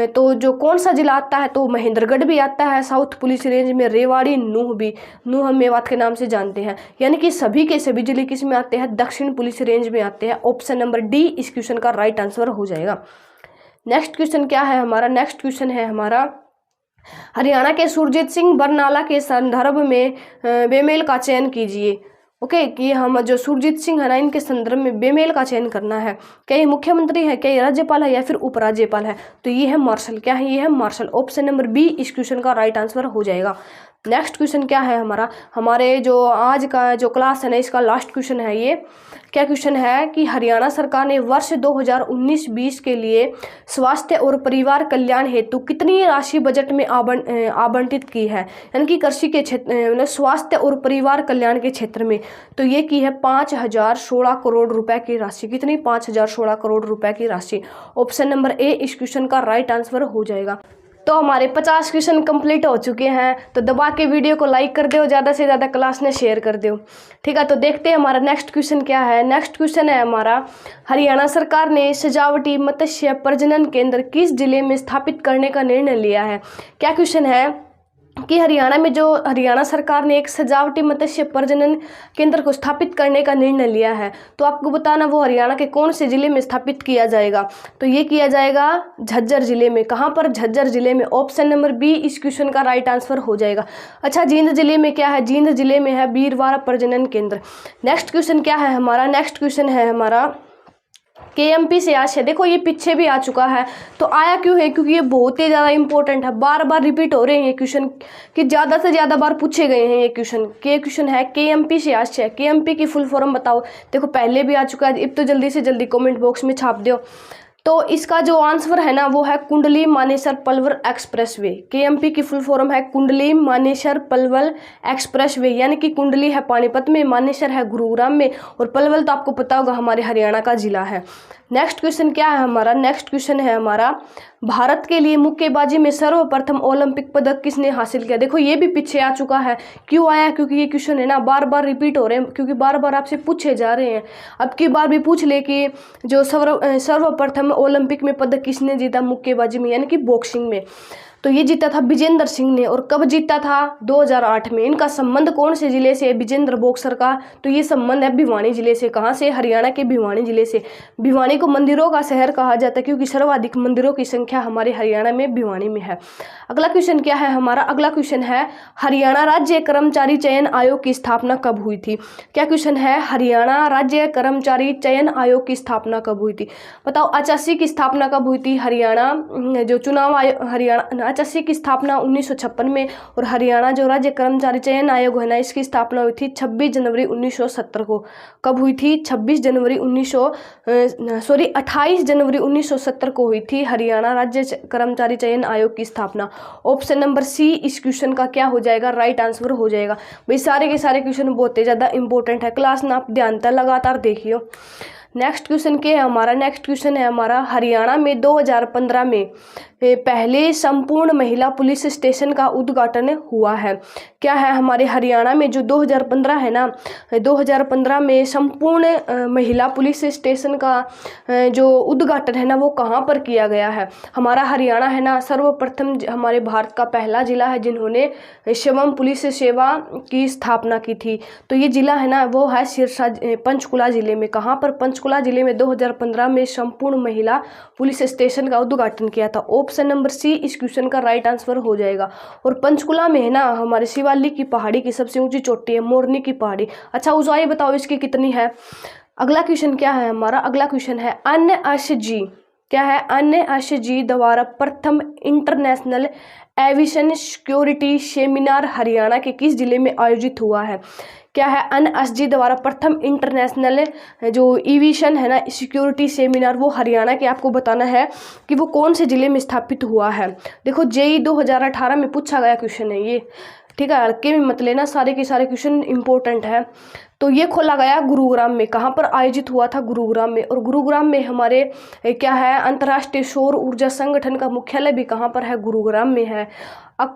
तो जो कौन सा जिला आता है तो महेंद्रगढ़ भी आता है साउथ पुलिस रेंज में, रेवाड़ी, नूह हम मेवात के नाम से जानते हैं। यानी कि सभी के सभी जिले किस में आते हैं, दक्षिण पुलिस रेंज में आते हैं। ऑप्शन नंबर डी इस क्वेश्चन का राइट आंसर हो जाएगा। नेक्स्ट क्वेश्चन क्या है हमारा, नेक्स्ट क्वेश्चन है हमारा हरियाणा के सुरजीत सिंह बरनाला के संदर्भ में बेमेल का चयन कीजिए। ओके, कि हम जो सुरजीत सिंह है ना इनके संदर्भ में बेमेल का चयन करना है। क्या ये मुख्यमंत्री है, क्या ये राज्यपाल है या फिर उपराज्यपाल है, तो ये है मार्शल। क्या है, ये है मार्शल। ऑप्शन नंबर बी इस क्वेश्चन का राइट आंसर हो जाएगा। नेक्स्ट क्वेश्चन क्या है हमारा, हमारे जो आज का जो क्लास है ना इसका लास्ट क्वेश्चन है ये। क्या क्वेश्चन है कि हरियाणा सरकार ने वर्ष 2019-20 के लिए स्वास्थ्य और परिवार कल्याण हेतु कितनी राशि बजट में आवंटित की है, यानी कि कृषि के क्षेत्र स्वास्थ्य और परिवार कल्याण के क्षेत्र में, तो ये की है 5016 करोड़ रुपए की राशि। कितनी, 5016 करोड़ रुपए की राशि। ऑप्शन नंबर ए इस क्वेश्चन का राइट आंसर हो जाएगा। तो हमारे 50 क्वेश्चन कंप्लीट हो चुके हैं, तो दबा के वीडियो को लाइक कर दो, ज़्यादा से ज़्यादा क्लास में शेयर कर दो। ठीक है, तो देखते हैं हमारा नेक्स्ट क्वेश्चन क्या है। नेक्स्ट क्वेश्चन है हमारा, हरियाणा सरकार ने सजावटी मत्स्य प्रजनन केंद्र किस जिले में स्थापित करने का निर्णय लिया है। क्या क्वेश्चन है कि हरियाणा में जो हरियाणा सरकार ने एक सजावटी मत्स्य प्रजनन केंद्र को स्थापित करने का निर्णय लिया है, तो आपको बताना वो हरियाणा के कौन से जिले में स्थापित किया जाएगा। तो ये किया जाएगा झज्जर जिले में। कहाँ पर, झज्जर जिले में। ऑप्शन नंबर बी इस क्वेश्चन का राइट आंसर हो जाएगा। अच्छा, जींद जिले में क्या है, जींद जिले में है बीरवारा प्रजनन केंद्र। नेक्स्ट क्वेश्चन क्या है हमारा, नेक्स्ट क्वेश्चन है हमारा KMP से आज है। देखो ये पीछे भी आ चुका है, तो आया क्यों है, क्योंकि ये बहुत ही ज़्यादा इंपॉर्टेंट है, बार बार रिपीट हो रहे हैं ये क्वेश्चन, कि ज़्यादा से ज़्यादा बार पूछे गए हैं ये क्वेश्चन। क्वेश्चन है KMP से आज है। KMP की फुल फॉर्म बताओ। देखो पहले भी आ चुका है, अब तो जल्दी से जल्दी कमेंट बॉक्स में छाप दो। तो इसका जो आंसर है ना वो है कुंडली मानेसर पलवल एक्सप्रेसवे। KMP की फुल फॉर्म है कुंडली मानेसर पलवल एक्सप्रेसवे, यानी कि कुंडली है पानीपत में, मानेसर है गुरुग्राम में और पलवल तो आपको पता होगा हमारे हरियाणा का जिला है। नेक्स्ट क्वेश्चन क्या है हमारा, नेक्स्ट क्वेश्चन है हमारा, भारत के लिए मुक्केबाजी में सर्वप्रथम ओलंपिक पदक किसने हासिल किया। देखो ये भी पीछे आ चुका है, क्यों आया, क्योंकि ये क्वेश्चन है ना बार बार रिपीट हो रहे हैं, क्योंकि बार बार आपसे पूछे जा रहे हैं। अब की बार भी पूछ ले कि जो सर्वप्रथम ओलंपिक में पदक किसने जीता मुक्केबाजी में, यानी कि बॉक्सिंग में, तो ये जीता था विजेंद्र सिंह ने। और कब जीता था, 2008 में। इनका संबंध कौन से जिले से है विजेंद्र बॉक्सर का, तो ये संबंध है भिवानी जिले से। कहाँ से, हरियाणा के भिवानी जिले से। भिवानी को मंदिरों का शहर कहा जाता है क्योंकि सर्वाधिक मंदिरों की संख्या हमारे हरियाणा में भिवानी में है। अगला क्वेश्चन क्या है हमारा, अगला क्वेश्चन है हरियाणा राज्य कर्मचारी चयन आयोग की स्थापना कब हुई थी। क्या क्वेश्चन है, हरियाणा राज्य कर्मचारी चयन आयोग की स्थापना कब हुई थी। बताओ, HSC की स्थापना कब हुई थी। हरियाणा जो चुनाव आयोग, हरियाणा HSC की स्थापना 1956 में, और हरियाणा जो राज्य कर्मचारी चयन आयोग है ना इसकी स्थापना हुई थी 26 जनवरी 1970 को। कब हुई थी, 28 जनवरी 1970 को हुई थी हरियाणा राज्य कर्मचारी चयन आयोग की स्थापना। ऑप्शन नंबर सी इस क्वेश्चन का क्या हो जाएगा, राइट आंसर हो जाएगा। भाई सारे के सारे क्वेश्चन बहुत ही ज़्यादा इंपॉर्टेंट है, क्लास ना आप ध्यान से लगातार देखियो। नेक्स्ट क्वेश्चन क्या है हमारा, नेक्स्ट क्वेश्चन है हमारा, हरियाणा में 2015 में पहले संपूर्ण महिला पुलिस स्टेशन का उद्घाटन हुआ है। क्या है, हमारे हरियाणा में जो 2015 है ना, 2015 में संपूर्ण महिला पुलिस स्टेशन का जो उद्घाटन है ना वो कहाँ पर किया गया है। हमारा हरियाणा है ना सर्वप्रथम हमारे भारत का पहला जिला है जिन्होंने शिवम पुलिस सेवा की स्थापना की थी। तो ये जिला है ना वो है सिरसा पंचकुला जिले में। कहाँ पर, पंचकुला जिले में 2015 में संपूर्ण महिला पुलिस स्टेशन का उद्घाटन किया था। ऑप्शन नंबर सी इस क्वेश्चन का राइट आंसर हो जाएगा। और पंचकुला में है ना हमारे शिवालिक की पहाड़ी की सबसे ऊंची चोटी है मोरनी की पहाड़ी। अच्छा ऊंचाई बताओ इसकी कितनी है। अगला क्वेश्चन क्या है हमारा, अगला क्वेश्चन है NSG। क्या है, NSG द्वारा प्रथम international aviation security seminar Haryana के किस जिले में आयोजित हुआ है। क्या है, NSG द्वारा प्रथम इंटरनेशनल जो एविएशन है ना सिक्योरिटी सेमिनार वो हरियाणा के, आपको बताना है कि वो कौन से जिले में स्थापित हुआ है। देखो JEE 2018 में पूछा गया क्वेश्चन है ये। ठीक है, हल्के में मत लेना, सारे के सारे क्वेश्चन इंपॉर्टेंट है। तो ये खोला गया गुरुग्राम में, कहाँ पर आयोजित हुआ था? गुरुग्राम में। और गुरुग्राम में हमारे क्या है, अंतर्राष्ट्रीय सौर ऊर्जा संगठन का मुख्यालय भी कहाँ पर है? गुरुग्राम में है।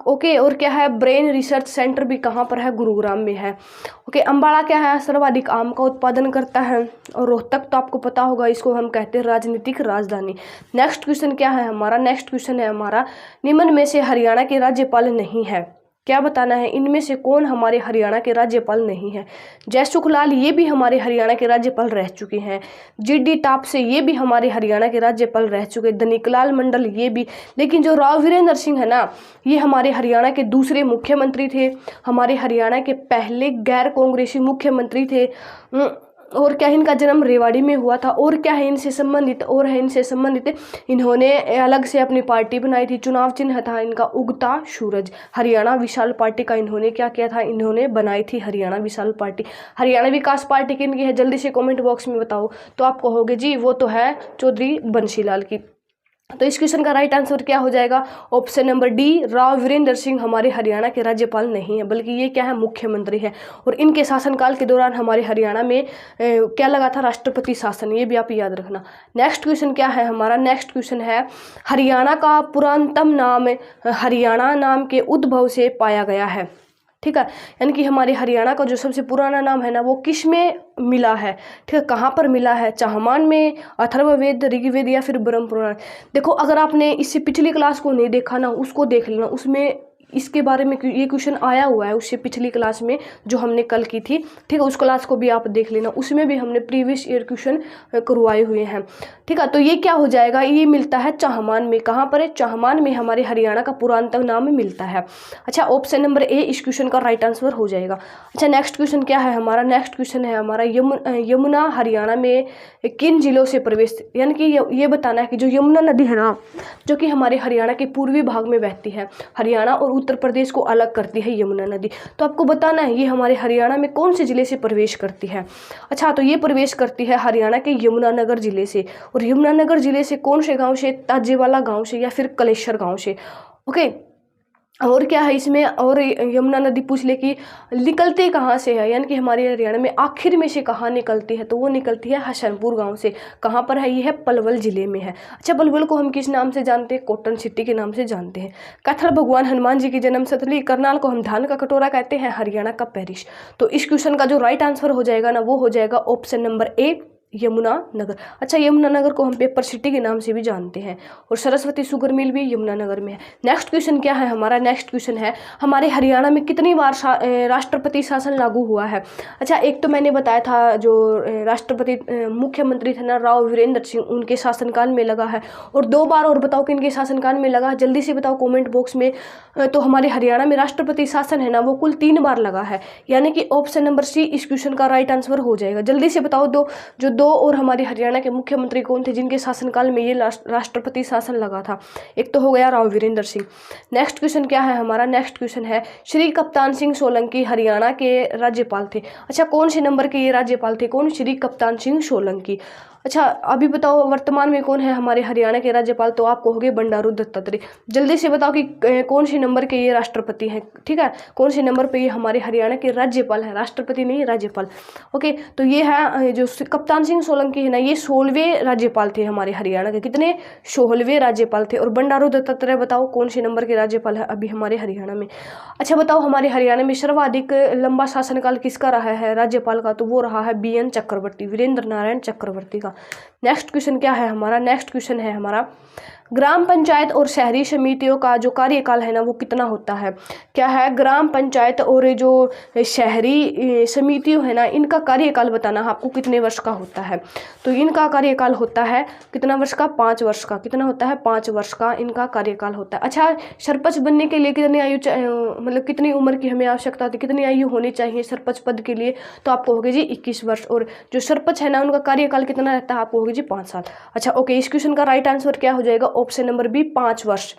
ओके, और क्या है, ब्रेन रिसर्च सेंटर भी कहाँ पर है? गुरुग्राम में है। ओके, अम्बाला क्या है, सर्वाधिक आम का उत्पादन करता है। और रोहतक तो आपको पता होगा, इसको हम कहते हैं राजनीतिक राजधानी। नेक्स्ट क्वेश्चन क्या है हमारा? नेक्स्ट क्वेश्चन है हमारा, निम्न में से हरियाणा के राज्यपाल नहीं है। क्या बताना है, इनमें से कौन हमारे हरियाणा के राज्यपाल नहीं है? जय सुखलाल ये भी हमारे हरियाणा के राज्यपाल रह चुके हैं। जीडी टापसे ये भी हमारे हरियाणा के राज्यपाल रह चुके हैं। धनिकलाल मंडल ये भी। लेकिन जो राव वीरेंद्र सिंह है ना, ये हमारे हरियाणा के दूसरे मुख्यमंत्री थे, हमारे हरियाणा के पहले गैर कांग्रेसी मुख्यमंत्री थे। और क्या है, इनका जन्म रेवाड़ी में हुआ था। और क्या है इनसे संबंधित, इन्होंने अलग से अपनी पार्टी बनाई थी, चुनाव चिन्ह था इनका उगता सूरज। हरियाणा विशाल पार्टी का इन्होंने क्या किया था? इन्होंने बनाई थी हरियाणा विशाल पार्टी। हरियाणा विकास पार्टी किनकी है? जल्दी से कमेंट बॉक्स में बताओ। तो आप कहोगे जी वो तो है चौधरी बंशीलाल की। तो इस क्वेश्चन का राइट आंसर क्या हो जाएगा? Option number D, Rao Virendra Singh हमारे हरियाणा के राज्यपाल नहीं है, बल्कि ये क्या है, मुख्यमंत्री है। और इनके शासनकाल के दौरान हमारे हरियाणा में क्या लगा था? राष्ट्रपति शासन। ये भी आप याद रखना। नेक्स्ट क्वेश्चन क्या है हमारा? नेक्स्ट क्वेश्चन है, हरियाणा का पुरातनतम नाम हरियाणा नाम के उद्भव से पाया गया है। ठीक है, यानी कि हमारे हरियाणा का जो सबसे पुराना नाम है ना, वो किस में मिला है? ठीक है, कहाँ पर मिला है? चाहमान में, अथर्ववेद, ऋग्वेद या फिर ब्रह्म पुराण। देखो, अगर आपने इससे पिछली क्लास को नहीं देखा ना, उसको देख लेना, उसमें इसके बारे में ये क्वेश्चन आया हुआ है उससे पिछली क्लास में जो हमने कल की थी। ठीक है, उस क्लास को भी आप देख लेना, उसमें भी हमने प्रीवियस ईयर क्वेश्चन करवाए हुए हैं। ठीक है, तो ये क्या हो जाएगा? ये मिलता है चाहमान में। कहाँ पर है? चाहमान में हमारे हरियाणा का पुरातनतम नाम मिलता है। अच्छा, ऑप्शन नंबर ए इस क्वेश्चन का राइट आंसर हो जाएगा। अच्छा, नेक्स्ट क्वेश्चन क्या है हमारा? नेक्स्ट क्वेश्चन है हमारा, यमुना हरियाणा में किन जिलों से प्रवेश, यानी कि ये बताना है कि जो यमुना नदी है ना, जो कि हमारे हरियाणा के पूर्वी भाग में बहती है, हरियाणा और उत्तर प्रदेश को अलग करती है यमुना नदी, तो आपको बताना है ये हमारे हरियाणा में कौन से जिले से प्रवेश करती है। अच्छा, तो ये प्रवेश करती है हरियाणा के यमुनानगर जिले से। और यमुनानगर जिले से कौन से गांव से? ताजेवाला गांव से या फिर कलेश्वर गांव से। ओके, और क्या है इसमें? और यमुना नदी पूछ ले कि निकलते कहाँ से है, यानी कि हमारे हरियाणा में आखिर में से कहाँ निकलती है? तो वो निकलती है हसनपुर गांव से। कहाँ पर है? ये है पलवल जिले में है। अच्छा, पलवल को हम किस नाम से जानते हैं? कॉटन सिटी के नाम से जानते हैं। कथल भगवान हनुमान जी की जन्मस्थली। करनाल को हम धान का कटोरा कहते हैं, हरियाणा का पेरिस। तो इस क्वेश्चन का जो राइट आंसर हो जाएगा ना, वो हो जाएगा ऑप्शन नंबर ए, यमुनानगर। अच्छा, यमुनानगर को हम पेपर सिटी के नाम से भी जानते हैं। और सरस्वती शुगर मिल भी यमुनानगर में है। नेक्स्ट क्वेश्चन क्या है हमारा? नेक्स्ट क्वेश्चन है, हमारे हरियाणा में कितनी बार राष्ट्रपति शासन लागू हुआ है? अच्छा, एक तो मैंने बताया था जो राष्ट्रपति मुख्यमंत्री थे ना, राव वीरेंद्र सिंह, उनके शासनकाल में लगा है। और 2 बार और बताओ किनके शासनकाल में लगा है? जल्दी से बताओ कॉमेंट बॉक्स में। तो हमारे हरियाणा में राष्ट्रपति शासन है ना, वो कुल 3 बार लगा है, यानी कि ऑप्शन नंबर सी इस क्वेश्चन का राइट आंसर हो जाएगा। जल्दी से बताओ, दो और हमारे हरियाणा के मुख्यमंत्री कौन थे जिनके शासनकाल में ये राष्ट्रपति शासन लगा था? एक तो हो गया राव वीरेंद्र सिंह। नेक्स्ट क्वेश्चन क्या है हमारा? नेक्स्ट क्वेश्चन है, श्री कप्तान सिंह सोलंकी हरियाणा के राज्यपाल थे। अच्छा, कौन से नंबर के ये राज्यपाल थे? कौन? श्री कप्तान सिंह सोलंकी। अच्छा, अभी बताओ वर्तमान में कौन है हमारे हरियाणा के राज्यपाल? तो आप कहोगे बंडारू दत्तात्रेय। जल्दी से बताओ कि कौन सी नंबर के ये राष्ट्रपति हैं? ठीक है, कौन से नंबर पे ये हमारे हरियाणा के राज्यपाल है? राष्ट्रपति नहीं, राज्यपाल। ओके, तो ये है जो कप्तान सिंह सोलंकी है ना, ये 16वें राज्यपाल थे हमारे हरियाणा के। कितने? 16वें राज्यपाल थे। और बंडारू दत्तात्रेय बताओ कौन से नंबर के राज्यपाल है अभी हमारे हरियाणा में? अच्छा, बताओ हमारे हरियाणा में सर्वाधिक लंबा शासनकाल किसका रहा है राज्यपाल का? तो वो रहा है BN चक्रवर्ती, वीरेंद्र नारायण चक्रवर्ती का। नेक्स्ट क्वेश्चन क्या है हमारा? नेक्स्ट क्वेश्चन है हमारा, ग्राम पंचायत और शहरी समितियों का जो कार्यकाल है ना, वो कितना होता है? क्या है? ग्राम पंचायत और जो शहरी समितियों है ना, इनका कार्यकाल बताना आपको कितने वर्ष का होता है? तो इनका कार्यकाल होता है कितना वर्ष का? 5 वर्ष का। कितना होता है? 5 वर्ष का इनका कार्यकाल होता है। अच्छा, सरपंच बनने के लिए कितनी आयु मतलब कितनी उम्र की हमें आवश्यकता होती है? कितनी आयु होनी चाहिए सरपंच पद के लिए? तो आप कहोगे जी 21 वर्ष। और जो सरपंच है ना, उनका कार्यकाल कितना रहता है? आप कहोगे होगी जी 5 साल। अच्छा ओके, इस क्वेश्चन का राइट आंसर क्या हो जाएगा? ऑप्शन नंबर बी 5 वर्ष।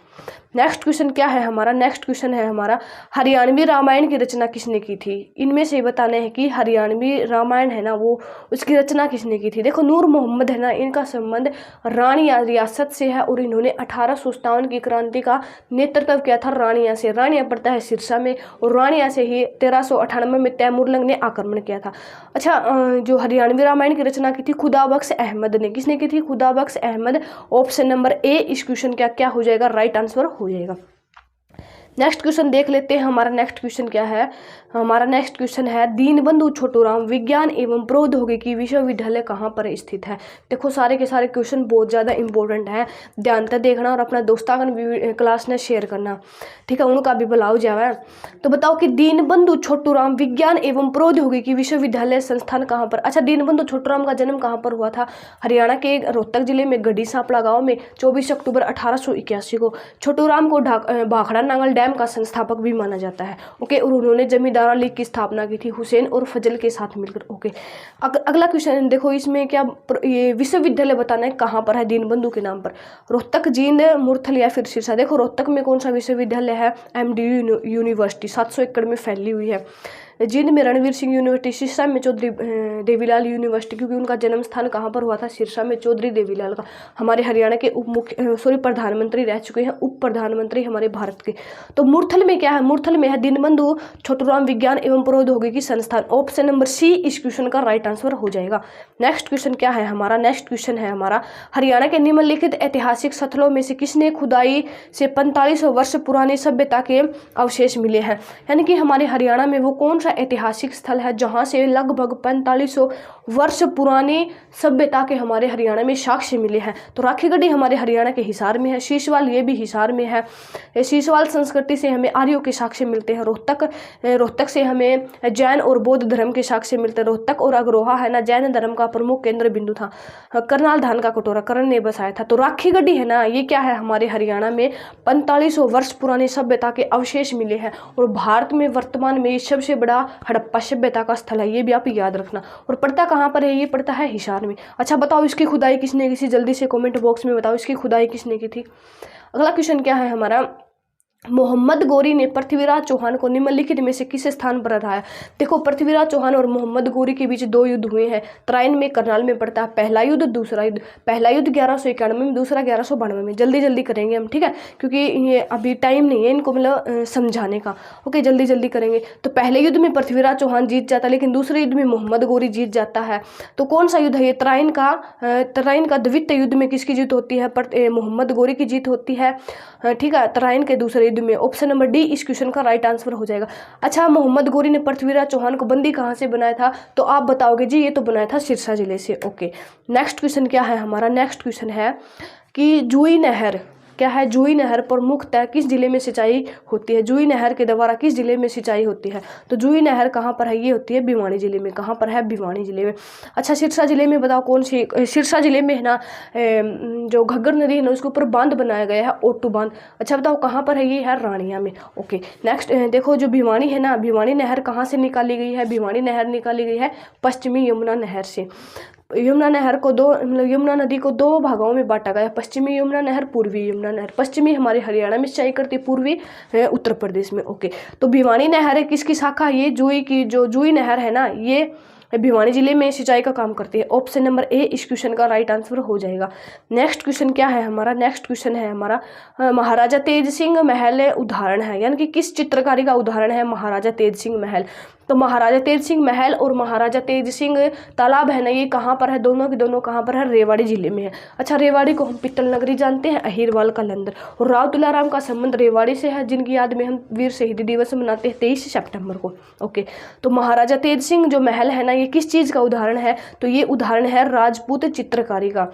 नेक्स्ट क्वेश्चन क्या है हमारा? नेक्स्ट क्वेश्चन है हमारा, हरियाणवी रामायण की रचना किसने की थी? इनमें से बताना है कि हरियाणवी रामायण है ना, वो उसकी रचना किसने की थी। देखो नूर मोहम्मद है ना, इनका संबंध रानिया रियासत से है और इन्होंने 1857 की क्रांति का नेतृत्व किया था रानिया से। रानिया पड़ता है सिरसा में और रानिया से ही 1398 में तैमूरलंग ने आक्रमण किया था। अच्छा, जो हरियाणवी रामायण की रचना की थी खुदाबख्श अहमद ने। किसने की थी? Khudabakhsh Ahmad. Option number A इस क्वेश्चन का क्या हो जाएगा? राइट आंसर हो जाएगा। नेक्स्ट क्वेश्चन देख लेते हैं। हमारा नेक्स्ट क्वेश्चन क्या है? हमारा नेक्स्ट क्वेश्चन है, दीनबंधु छोटूराम विज्ञान एवं प्रौद्योगिकी विश्वविद्यालय कहाँ पर स्थित है? देखो सारे के सारे क्वेश्चन बहुत ज़्यादा इंपॉर्टेंट है, ध्यान से देखना और अपना दोस्तागन भी क्लास में शेयर करना, ठीक है, उनका भी बुलाओ जाए। तो बताओ कि दीनबंधु छोटूराम विज्ञान एवं प्रौद्योगिकी विश्वविद्यालय संस्थान कहाँ पर? अच्छा, दीनबंधु छोटूराम का जन्म कहाँ पर हुआ था? हरियाणा के रोहतक जिले में गढ़ी सांपला गाँव में 24 अक्टूबर 1881 को। छोटूराम को भाखड़ा नांगल डैम का संस्थापक भी माना जाता है। ओके, और उन्होंने जमींदारा लीग की स्थापना की थी हुसैन और फजल के साथ मिलकर। ओके, अगला क्वेश्चन देखो, इसमें क्या ये विश्वविद्यालय बताना है कहाँ पर है दीनबंधु के नाम पर? रोहतक, जींद, मुरथल या फिर सिरसा? देखो रोहतक में कौन सा विश्वविद्यालय है? MDU यूनिवर्सिटी 700 एकड़ में फैली हुई है। जींद में रणवीर सिंह यूनिवर्सिटी, सिरसा में चौधरी देवीलाल यूनिवर्सिटी, क्योंकि उनका जन्म स्थान कहाँ पर हुआ था? सिरसा में चौधरी देवीलाल का। हमारे हरियाणा के प्रधानमंत्री रह चुके हैं, उप प्रधानमंत्री हमारे भारत के। तो मुरथल में क्या है? मुरथल में है दीनबंधु छोटूराम विज्ञान एवं प्रौद्योगिकी संस्थान। ऑप्शन नंबर सी इस क्वेश्चन का राइट आंसर हो जाएगा। नेक्स्ट क्वेश्चन क्या है हमारा? नेक्स्ट क्वेश्चन है हमारा, हरियाणा के निम्नलिखित ऐतिहासिक स्थलों में से किसने खुदाई से 4500 वर्ष पुरानी सभ्यता के अवशेष मिले हैं? यानी कि हमारे हरियाणा में वो कौन ऐतिहासिक स्थल है जहां से लगभग 4500 वर्ष पुरानी सभ्यता के हमारे हरियाणा में साक्ष्य मिले हैं? तो राखीगढ़ी हमारे हरियाणा के हिसार में है, शीशवाल ये भी हिसार में है। शीशवाल संस्कृति से हमें आर्यों के साक्ष्य मिलते हैं। रोहतक से हमें जैन और बौद्ध धर्म के साक्ष्य मिलते हैं। रोहतक और अग्रोहा है ना, जैन धर्म का प्रमुख केंद्र बिंदु था। करनाल धान का कटोरा कर्ण ने बसाया था। तो राखीगढ़ी है ना, ये क्या है? हमारे हरियाणा में 4500 वर्ष पुरानी सभ्यता के अवशेष मिले हैं और भारत में वर्तमान में सबसे बड़ा हड़प्पा सभ्यता का स्थल है, ये भी आप याद रखना। और पड़ता कहाँ पर है? ये पड़ता है हिसार में। अच्छा बताओ इसकी खुदाई किसने की थी? जल्दी से कमेंट बॉक्स में बताओ इसकी खुदाई किसने की थी। अगला क्वेश्चन क्या है हमारा, मोहम्मद गौरी ने पृथ्वीराज चौहान को निम्नलिखित में से किस स्थान पर हराया? देखो पृथ्वीराज चौहान और मोहम्मद गौरी के बीच 2 युद्ध हुए हैं, तराइन में, करनाल में पड़ता है। पहला युद्ध, दूसरा युद्ध। पहला युद्ध 1191 में, दूसरा 1192 में। जल्दी जल्दी करेंगे हम, ठीक है, क्योंकि ये अभी टाइम नहीं है इनको मतलब समझाने का। ओके, जल्दी जल्दी करेंगे। तो पहले युद्ध में पृथ्वीराज चौहान जीत जाता है, लेकिन दूसरे युद्ध में मोहम्मद गौरी जीत जाता है। तो कौन सा युद्ध है ये? तराइन का द्वितीय युद्ध में किसकी जीत होती है? मोहम्मद गौरी की जीत होती है, ठीक है, तराइन के दूसरे युद्ध में। ऑप्शन नंबर डी इस क्वेश्चन का राइट आंसर हो जाएगा। अच्छा, मोहम्मद गौरी ने पृथ्वीराज चौहान को बंदी कहाँ से बनाया था? तो आप बताओगे जी ये तो बनाया था सिरसा जिले से। ओके, नेक्स्ट क्वेश्चन क्या है हमारा? नेक्स्ट क्वेश्चन है कि जुई नहर क्या है? जुई नहर प्रमुखतः किस जिले में सिंचाई होती है? जुई नहर के द्वारा किस जिले में सिंचाई होती है? तो जुई नहर कहाँ पर है? ये होती है भिवानी जिले में। कहाँ पर है? भिवानी जिले में। अच्छा, सिरसा जिले में बताओ कौन सी? सिरसा जिले में है ना जो घग्गर नदी है ना, उसके ऊपर बांध बनाया गया है, ओटू बांध। अच्छा बताओ कहाँ पर है? ये है रानिया में। ओके, नेक्स्ट देखो, जो भिवानी है ना, भिवानी नहर कहाँ से निकाली गई है? भिवानी नहर निकाली गई है पश्चिमी यमुना नहर से। यमुना नहर को यमुना नदी को 2 भागों में बांटा गया, पश्चिमी यमुना नहर, पूर्वी यमुना नहर। पश्चिमी हमारे हरियाणा में सिंचाई करती, पूर्वी उत्तर प्रदेश में। ओके, तो भिवानी नहर है किसकी शाखा? ये जुई की, जो जुई नहर है ना, ये भिवानी जिले में सिंचाई का काम करती है। ऑप्शन नंबर ए इस क्वेश्चन का राइट आंसर हो जाएगा। नेक्स्ट क्वेश्चन क्या है हमारा? नेक्स्ट क्वेश्चन है हमारा, महाराजा तेज सिंह महल उदाहरण है, यानी कि किस चित्रकारी का उदाहरण है महाराजा तेज सिंह महल? तो महाराजा तेज सिंह महल और महाराजा तेज सिंह तालाब है ना, ये कहाँ पर है? दोनों के दोनों कहाँ पर है? रेवाड़ी जिले में है। अच्छा, रेवाड़ी को हम पित्तल नगरी जानते हैं, अहिरवाल का लंदर। और राव तुलाराम का संबंध रेवाड़ी से है, जिनकी याद में हम वीर शहीद दिवस मनाते हैं 23 सितंबर को। ओके, तो महाराजा तेज सिंह जो महल है ना, ये किस चीज़ का उदाहरण है? तो ये उदाहरण है राजपूत चित्रकारी का।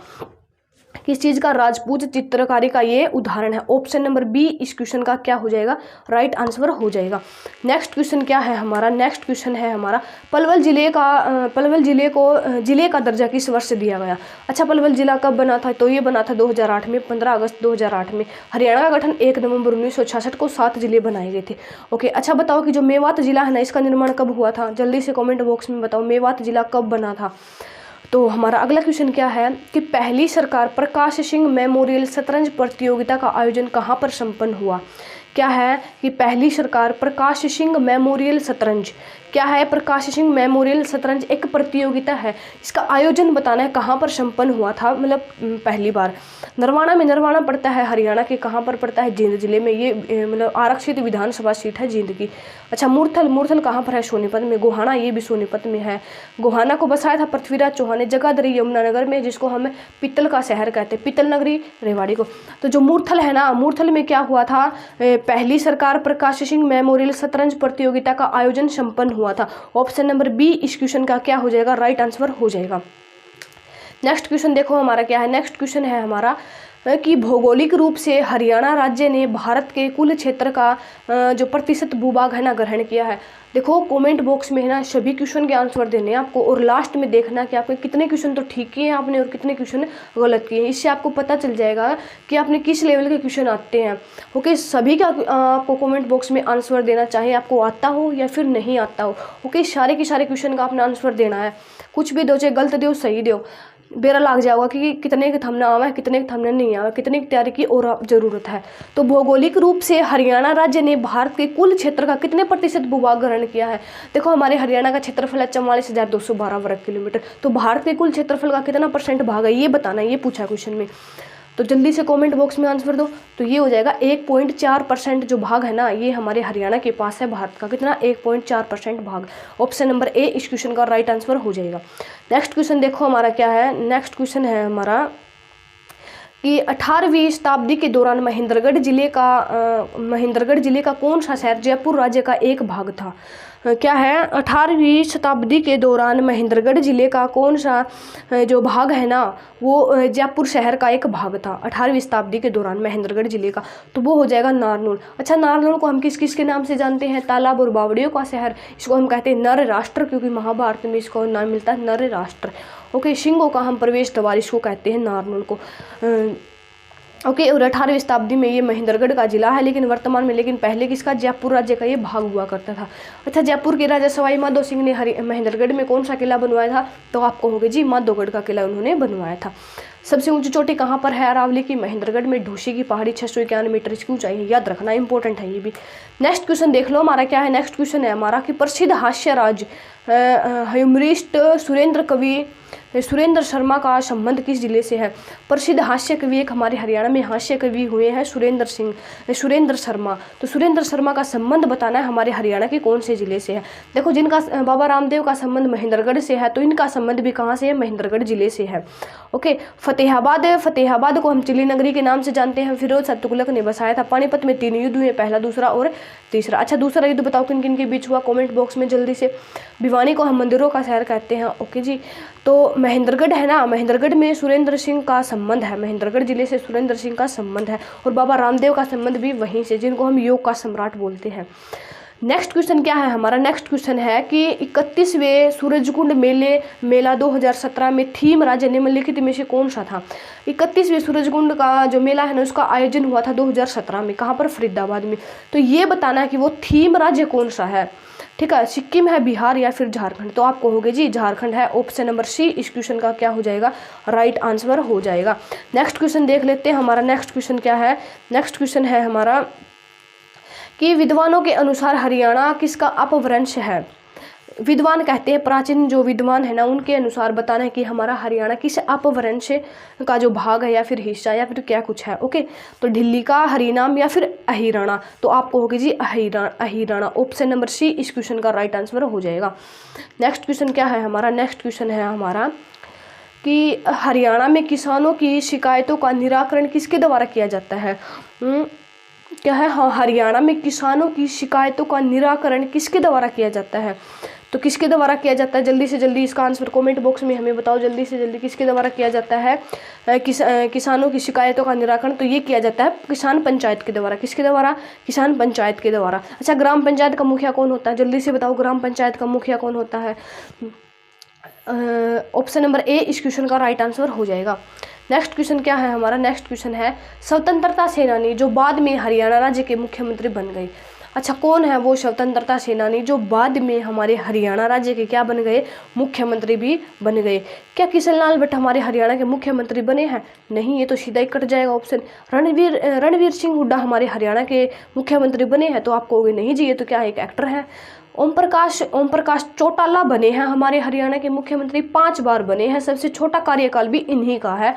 किस चीज़ का? राजपूत चित्रकारी का ये उदाहरण है। ऑप्शन नंबर बी इस क्वेश्चन का क्या हो जाएगा? राइट आंसर हो जाएगा। नेक्स्ट क्वेश्चन क्या है हमारा? नेक्स्ट क्वेश्चन है हमारा, पलवल जिले को जिले का दर्जा किस वर्ष से दिया गया? अच्छा, पलवल जिला कब बना था? तो ये बना था 2008 में, 15 अगस्त 2008 में। हरियाणा का गठन 1 नवंबर 1966 को 7 जिले बनाए गए थे। ओके, अच्छा बताओ कि जो मेवात जिला है ना, इसका निर्माण कब हुआ था? जल्दी से कमेंट बॉक्स में बताओ, मेवात जिला कब बना था? तो हमारा अगला क्वेश्चन क्या है कि पहली सरकार प्रकाश सिंह मेमोरियल शतरंज प्रतियोगिता का आयोजन कहाँ पर संपन्न हुआ। क्या है कि पहली सरकार प्रकाश सिंह मेमोरियल शतरंज, क्या है प्रकाश सिंह मेमोरियल शतरंज एक प्रतियोगिता है, इसका आयोजन बताना है कहाँ पर संपन्न हुआ था, मतलब पहली बार। नरवाना में, नरवाना पड़ता है हरियाणा के, कहाँ पर पड़ता है, जींद जिले में, ये मतलब आरक्षित विधानसभा सीट है जींद की। अच्छा मूर्थल, मूर्थल कहाँ पर है, सोनीपत में। गोहाना, ये भी सोनीपत में है। गोहाना को बसाया था पृथ्वीराज चौहान ने, जगाधरी यमुनानगर में, जिसको हम पित्तल का शहर कहते हैं, पित्तल नगरी रेवाड़ी को। तो जो मूर्थल है ना, मूर्थल में क्या हुआ था, पहली सरकार प्रकाश सिंह मेमोरियल शतरंज प्रतियोगिता का आयोजन संपन्न हुआ था। ऑप्शन नंबर बी इस क्वेश्चन का क्या हो जाएगा, राइट आंसर हो जाएगा। नेक्स्ट क्वेश्चन देखो हमारा क्या है, नेक्स्ट क्वेश्चन है हमारा कि भौगोलिक रूप से हरियाणा राज्य ने भारत के कुल क्षेत्र का जो प्रतिशत भूभाग है ना ग्रहण किया है। देखो कमेंट बॉक्स में है ना सभी क्वेश्चन के आंसर देने हैं आपको, और लास्ट में देखना कि आपके कितने क्वेश्चन तो ठीक किए हैं आपने और कितने क्वेश्चन गलत किए हैं। इससे आपको पता चल जाएगा कि आपने किस लेवल के क्वेश्चन आते हैं। ओके, सभी का आपको कमेंट बॉक्स में आंसर देना, चाहे आपको आता हो या फिर नहीं आता हो। ओके, सारे के सारे क्वेश्चन का आपने आंसर देना है, कुछ भी दो, चाहे गलत दो सही दो, बेरा लग जाएगा कि कितने के थंबनेल आवा है, कितने के थंबनेल नहीं आवा, कितने की तैयारी की और ज़रूरत है। तो भौगोलिक रूप से हरियाणा राज्य ने भारत के कुल क्षेत्र का कितने प्रतिशत भूभाग ग्रहण किया है। देखो हमारे हरियाणा का क्षेत्रफल है 44,212 वर्ग किलोमीटर, तो भारत के कुल क्षेत्रफल का कितना परसेंट भाग है ये बताना है, ये पूछा क्वेश्चन में। तो जल्दी से कमेंट बॉक्स में आंसर दो। तो ये हो जाएगा 1.4% जो भाग है ना, ये हमारे हरियाणा के पास है भारत का, कितना 1.4% भाग। ऑप्शन नंबर ए इस क्वेश्चन का राइट आंसर हो जाएगा। नेक्स्ट क्वेश्चन देखो हमारा क्या है, नेक्स्ट क्वेश्चन है हमारा कि 18वीं शताब्दी के दौरान महेंद्रगढ़ जिले का कौन सा शहर जयपुर राज्य का एक भाग था। क्या है, 18वीं शताब्दी के दौरान महेंद्रगढ़ जिले का कौन सा जो भाग है ना वो जयपुर शहर का एक भाग था 18वीं शताब्दी के दौरान महेंद्रगढ़ जिले का, तो वो हो जाएगा नारनौल। अच्छा नारनौल को हम किस किस के नाम से जानते हैं, तालाब और बावड़ियों का शहर, इसको हम कहते हैं नर राष्ट्र, क्योंकि महाभारत में इसको नाम मिलता है नर राष्ट्र। ओके, सिंहों का हम प्रवेश द्वार इसको कहते हैं नारनौल को। ओके, और 18वीं शताब्दी में ये महेंद्रगढ़ का जिला है, लेकिन वर्तमान में, लेकिन पहले किसका, जयपुर राज्य का ये भाग हुआ करता था। अच्छा, जयपुर के राजा सवाई माधो सिंह ने महेंद्रगढ़ में कौन सा किला बनवाया था, तो आप कहोगे जी माधोगढ़ का किला उन्होंने बनवाया था। सबसे ऊंची चोटी कहाँ पर है अरावली की, महेंद्रगढ़ में। ढूसी की पहाड़ी 691 मीटर इसकी ऊंचाई, याद रखना इंपॉर्टेंट है ये भी। नेक्स्ट क्वेश्चन देख लो हमारा क्या है, नेक्स्ट क्वेश्चन है हमारा कि प्रसिद्ध हास्यराज ह्यूमरिस्ट सुरेंद्र शर्मा का संबंध किस जिले से है। प्रसिद्ध हास्य कवि एक हमारे हरियाणा में हास्य कवि हुए हैं सुरेंद्र शर्मा, तो सुरेंद्र शर्मा का संबंध बताना है हमारे हरियाणा के कौन से जिले से है। देखो जिनका बाबा रामदेव का संबंध महेंद्रगढ़ से है, तो इनका संबंध भी कहाँ से है, महेंद्रगढ़ जिले से है। ओके, फतेहाबाद को हम चिली नगरी के नाम से जानते हैं, फिरोज शाह तुगलक ने बसाया था। पानीपत में 3 युद्ध हुए, पहला, दूसरा और तीसरा। अच्छा, दूसरा युद्ध बताओ किन किन के बीच हुआ, कमेंट बॉक्स में जल्दी से। भिवानी को हम मंदिरों का शहर कहते हैं। ओके जी, तो महेंद्रगढ़ है ना, महेंद्रगढ़ में सुरेंद्र सिंह का संबंध है, महेंद्रगढ़ जिले से सुरेंद्र सिंह का संबंध है, और बाबा रामदेव का संबंध भी वहीं से, जिनको हम योग का सम्राट बोलते हैं। नेक्स्ट क्वेश्चन क्या है हमारा, नेक्स्ट क्वेश्चन है कि 31वें सूरजकुंड मेला 2017 में थीम राज्य निम्नलिखित में से कौन सा था। 31वें सूरजकुंड का जो मेला है ना उसका आयोजन हुआ था 2017 में, कहाँ पर, फरीदाबाद में। तो ये बताना है कि वो थीम राज्य कौन सा है। ठीक है, सिक्किम है, बिहार या फिर झारखंड, तो आप कहोगे जी झारखंड है। ऑप्शन नंबर सी इस क्वेश्चन का क्या हो जाएगा, राइट आंसर हो जाएगा। नेक्स्ट क्वेश्चन देख लेते हैं हमारा, नेक्स्ट क्वेश्चन क्या है, नेक्स्ट क्वेश्चन है हमारा कि विद्वानों के अनुसार हरियाणा किसका अपभ्रंश है। विद्वान कहते हैं, प्राचीन जो विद्वान है ना उनके अनुसार बताना है कि हमारा हरियाणा किस अपभ्रंश का जो भाग है या फिर हिस्सा या फिर क्या कुछ है। ओके, तो ढिल्ली का, हरिनाम या फिर अहिराणा, तो आप कहोगे जी अहिराणा। ऑप्शन नंबर सी इस क्वेश्चन का राइट आंसर हो जाएगा। नेक्स्ट क्वेश्चन क्या है हमारा, नेक्स्ट क्वेश्चन है हमारा कि हरियाणा में किसानों की शिकायतों का निराकरण किसके द्वारा किया जाता है। क्या है, हाँ, हरियाणा में किसानों की शिकायतों का निराकरण किसके द्वारा किया जाता है, तो किसके द्वारा किया जाता है, जल्दी से जल्दी इसका आंसर कमेंट बॉक्स में हमें बताओ, जल्दी से जल्दी किसके द्वारा किया जाता है किसानों की शिकायतों का निराकरण। तो ये किया जाता है किसान पंचायत के द्वारा, किसके द्वारा, किसान पंचायत के द्वारा। अच्छा, ग्राम पंचायत का मुखिया कौन होता है, जल्दी से बताओ, ग्राम पंचायत का मुखिया कौन होता है। ऑप्शन नंबर ए इस क्वेश्चन का राइट आंसर हो जाएगा। नेक्स्ट क्वेश्चन क्या है हमारा, नेक्स्ट क्वेश्चन है स्वतंत्रता सेनानी जो बाद में हरियाणा राज्य के मुख्यमंत्री बन गए। अच्छा, कौन है वो स्वतंत्रता सेनानी जो बाद में हमारे हरियाणा राज्य के क्या बन गए, मुख्यमंत्री भी बन गए? क्या किशन लाल भट्ट हमारे हरियाणा के मुख्यमंत्री बने हैं? नहीं, ये तो सीधा ही कट जाएगा ऑप्शन। रणवीर सिंह हुड्डा हमारे हरियाणा के मुख्यमंत्री बने हैं? तो आप कहोगे नहीं जी, ये तो क्या एक एक्टर है। ओम प्रकाश चौटाला बने हैं हमारे हरियाणा के मुख्यमंत्री, 5 बार बने हैं, सबसे छोटा कार्यकाल भी इन्हीं का है।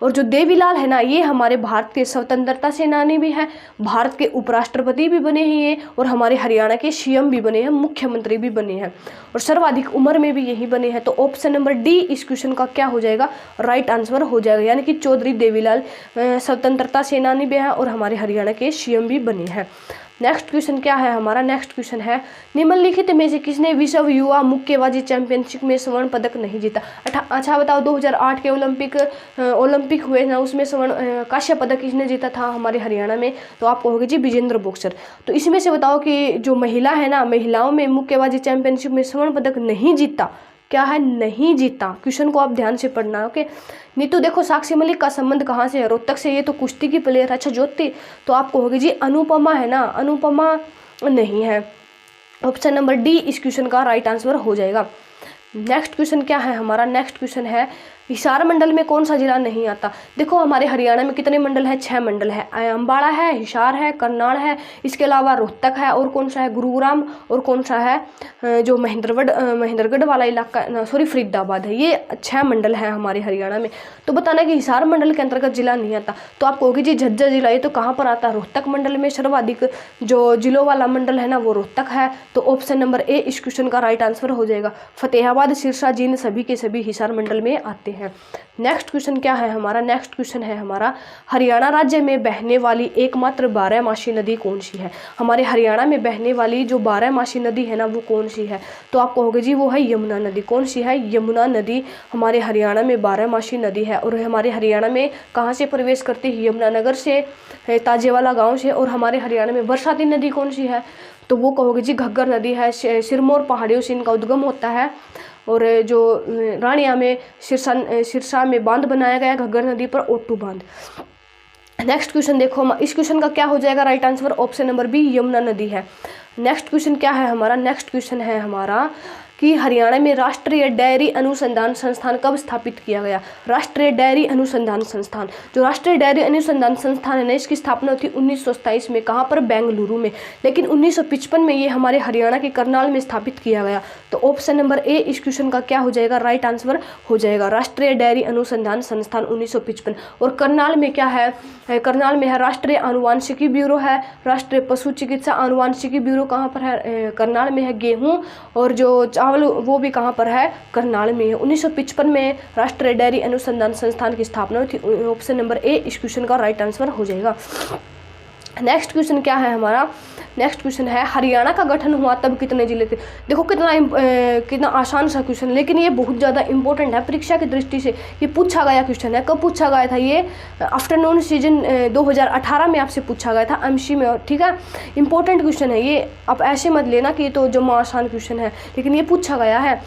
और जो देवीलाल है ना, ये हमारे भारत के स्वतंत्रता सेनानी भी हैं, भारत के उपराष्ट्रपति भी बने हैं ये, और हमारे हरियाणा के सीएम भी बने हैं, मुख्यमंत्री भी बने हैं, और सर्वाधिक उम्र में भी यही बने हैं। तो ऑप्शन नंबर डी इस क्वेश्चन का क्या हो जाएगा, राइट आंसर हो जाएगा। यानी कि चौधरी देवीलाल स्वतंत्रता सेनानी भी हैं और हमारे हरियाणा के सीएम भी बने हैं। नेक्स्ट क्वेश्चन क्या है हमारा, नेक्स्ट क्वेश्चन है निम्नलिखित में से किसने विश्व युवा मुक्केबाजी चैंपियनशिप में स्वर्ण पदक नहीं जीता? अच्छा बताओ, 2008 के ओलंपिक हुए ना, उसमें स्वर्ण कांस्य पदक किसने जीता था हमारे हरियाणा में? तो आप कहोगे जी विजेंद्र बॉक्सर। तो इसमें से बताओ कि जो महिला है ना, महिलाओं में मुक्केबाजी चैंपियनशिप में स्वर्ण पदक नहीं जीता, क्या है, नहीं जीता। क्वेश्चन को आप ध्यान से पढ़ना, ओके। नीतू देखो, साक्षी मलिक का संबंध कहाँ से है? रोहतक से, ये तो कुश्ती की प्लेयर है। अच्छा ज्योति, तो आप कहोगे जी अनुपमा है ना, अनुपमा नहीं है। ऑप्शन नंबर डी इस क्वेश्चन का राइट आंसर हो जाएगा। नेक्स्ट क्वेश्चन क्या है हमारा, नेक्स्ट क्वेश्चन है हिसार मंडल में कौन सा जिला नहीं आता? देखो हमारे हरियाणा में कितने मंडल है, 6 मंडल है। अम्बाड़ा है, हिसार है, करनाल है, इसके अलावा रोहतक है, और कौन सा है, गुरुग्राम, और कौन सा है जो महेंद्रगढ़ वाला इलाका, सॉरी फरीदाबाद है। ये 6 मंडल है हमारे हरियाणा में। तो बताना कि हिसार मंडल के अंतर्गत जिला नहीं आता। तो आप कहोगे जी झज्जर जिला, ये तो कहाँ पर आता है, रोहतक मंडल में। सर्वाधिक जो जिलों वाला मंडल है ना, वो रोहतक है। तो ऑप्शन नंबर ए इस क्वेश्चन का राइट आंसर हो जाएगा। फतेहाबाद, सिरसा, जींद सभी के सभी हिसार मंडल में आते हैं। नेक्स्ट क्वेश्चन क्या है हमारा, नेक्स्ट क्वेश्चन है हमारा हरियाणा राज्य में बहने वाली एकमात्र 12मासी नदी कौन सी है? हमारे हरियाणा में बहने वाली जो 12मासी नदी है ना, वो कौन सी है? तो आप कहोगे जी वो है यमुना नदी। कौन सी है? यमुना नदी हमारे हरियाणा में 12मासी नदी है। और हमारे हरियाणा में कहाँ से प्रवेश करती है? यमुनानगर से, ताजेवाला गाँव से। और हमारे हरियाणा में बरसाती नदी कौन सी है? तो वो कहोगे जी घग्गर नदी है। सिरमौर पहाड़ियों से इनका उद्गम होता है। और जो रानिया में सिरसा में बांध बनाया गया घग्गर नदी पर, ओटू बांध। नेक्स्ट क्वेश्चन देखो, इस क्वेश्चन का क्या हो जाएगा right answer? Option number B Yamuna नदी है। नेक्स्ट क्वेश्चन क्या है हमारा, नेक्स्ट क्वेश्चन है हमारा कि हरियाणा में राष्ट्रीय डेयरी अनुसंधान संस्थान कब स्थापित किया गया? राष्ट्रीय डेयरी अनुसंधान संस्थान, जो राष्ट्रीय डेयरी अनुसंधान संस्थान है ना, इसकी स्थापना हुई थी 1927 में। कहाँ पर? बेंगलुरु में। लेकिन 1955 में ये हमारे हरियाणा के करनाल में स्थापित किया गया। तो ऑप्शन नंबर ए इस क्वेश्चन का क्या हो जाएगा, राइट आंसर हो जाएगा। राष्ट्रीय डेयरी अनुसंधान संस्थान 1955। और करनाल में क्या है? करनाल में है राष्ट्रीय आनुवांशिकी ब्यूरो है, राष्ट्रीय पशु चिकित्सा आनुवांशिकी ब्यूरो कहाँ पर है? करनाल में है। गेहूँ और जो चावल वो भी कहाँ पर है? करनाल में है। 1955 में राष्ट्रीय डेयरी अनुसंधान संस्थान की स्थापना हुई थी। ऑप्शन नंबर ए इस क्वेश्चन का राइट आंसर हो जाएगा। नेक्स्ट क्वेश्चन क्या है हमारा, नेक्स्ट क्वेश्चन है हरियाणा का गठन हुआ तब कितने जिले थे? देखो कितना आसान सा क्वेश्चन, लेकिन ये बहुत ज़्यादा इंपॉर्टेंट है परीक्षा की दृष्टि से। ये पूछा गया क्वेश्चन है। कब पूछा गया था? ये आफ्टरनून सीजन 2018 में आपसे पूछा गया था एमसी में। ठीक है, इंपॉर्टेंट क्वेश्चन है ये। आप ऐसे मत लेना कि ये तो जमा आसान क्वेश्चन है, लेकिन ये पूछा गया है।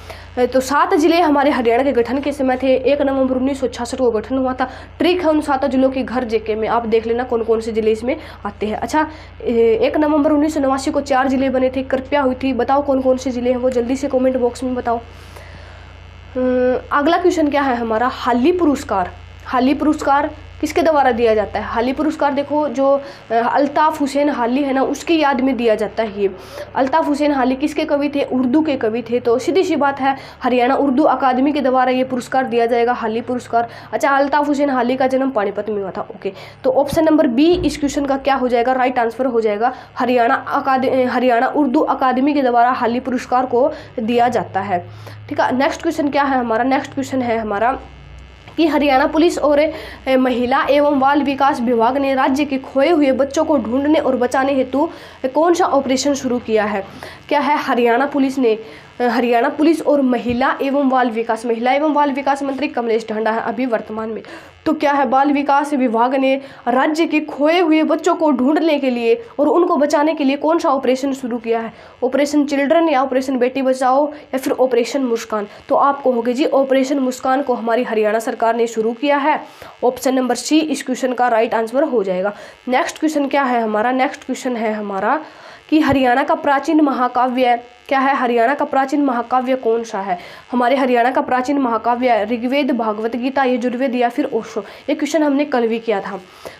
तो 7 जिले हमारे हरियाणा के गठन के समय थे। 1 नवंबर 1966 को गठन हुआ था। ट्रिक है उन 7 जिलों की घर जेके में, आप देख लेना कौन कौन से जिले इसमें आते हैं। अच्छा, 1 नवंबर 1989 को 4 जिले बने थे। कृपया हुई थी, बताओ कौन कौन से जिले हैं वो, जल्दी से कमेंट बॉक्स में बताओ। अगला क्वेश्चन क्या है हमारा, हाली पुरस्कार। हाली पुरस्कार किसके द्वारा दिया जाता है? हाली पुरस्कार देखो जो अल्ताफ़ हुसैन हाली है ना, उसकी याद में दिया जाता है। ये अल्ताफ़ हुसैन हाली किसके कवि थे? उर्दू के कवि थे। तो सीधी सी बात है, हरियाणा उर्दू अकादमी के द्वारा ये पुरस्कार दिया जाएगा, हाली पुरस्कार। अच्छा, अल्ताफ़ हुसैन हाली का जन्म पानीपत में हुआ था। ओके, तो ऑप्शन नंबर बी इस क्वेश्चन का क्या हो जाएगा, राइट आंसर हो जाएगा। हरियाणा उर्दू अकादमी के द्वारा हाली पुरस्कार को दिया जाता है। ठीक है, नेक्स्ट क्वेश्चन क्या है हमारा, नेक्स्ट क्वेश्चन है हमारा कि हरियाणा पुलिस और महिला एवं बाल विकास विभाग ने राज्य के खोए हुए बच्चों को ढूंढने और बचाने हेतु कौन सा ऑपरेशन शुरू किया है? क्या है? हरियाणा पुलिस और महिला एवं बाल विकास मंत्री कमलेश ढांडा है अभी वर्तमान में। तो क्या है? बाल विकास विभाग ने राज्य के खोए हुए बच्चों को ढूंढने के लिए और उनको बचाने के लिए कौन सा ऑपरेशन शुरू किया है? ऑपरेशन चिल्ड्रन या ऑपरेशन बेटी बचाओ या फिर ऑपरेशन मुस्कान? तो आप कहोगे जी ऑपरेशन मुस्कान को हमारी हरियाणा सरकार ने शुरू किया है। ऑप्शन नंबर सी इस क्वेश्चन का राइट आंसर हो जाएगा। नेक्स्ट क्वेश्चन क्या है हमारा, नेक्स्ट क्वेश्चन है हमारा कि हरियाणा का प्राचीन महाकाव्य क्या है, हरियाणा का प्राचीन महाकाव्य कौन सा है। हमारे हरियाणा का प्राचीन महाकाव्य ऋग्वेद, भागवत गीता, यजुर्वेद या फिर ओशो। ये क्वेश्चन हमने कल भी किया था,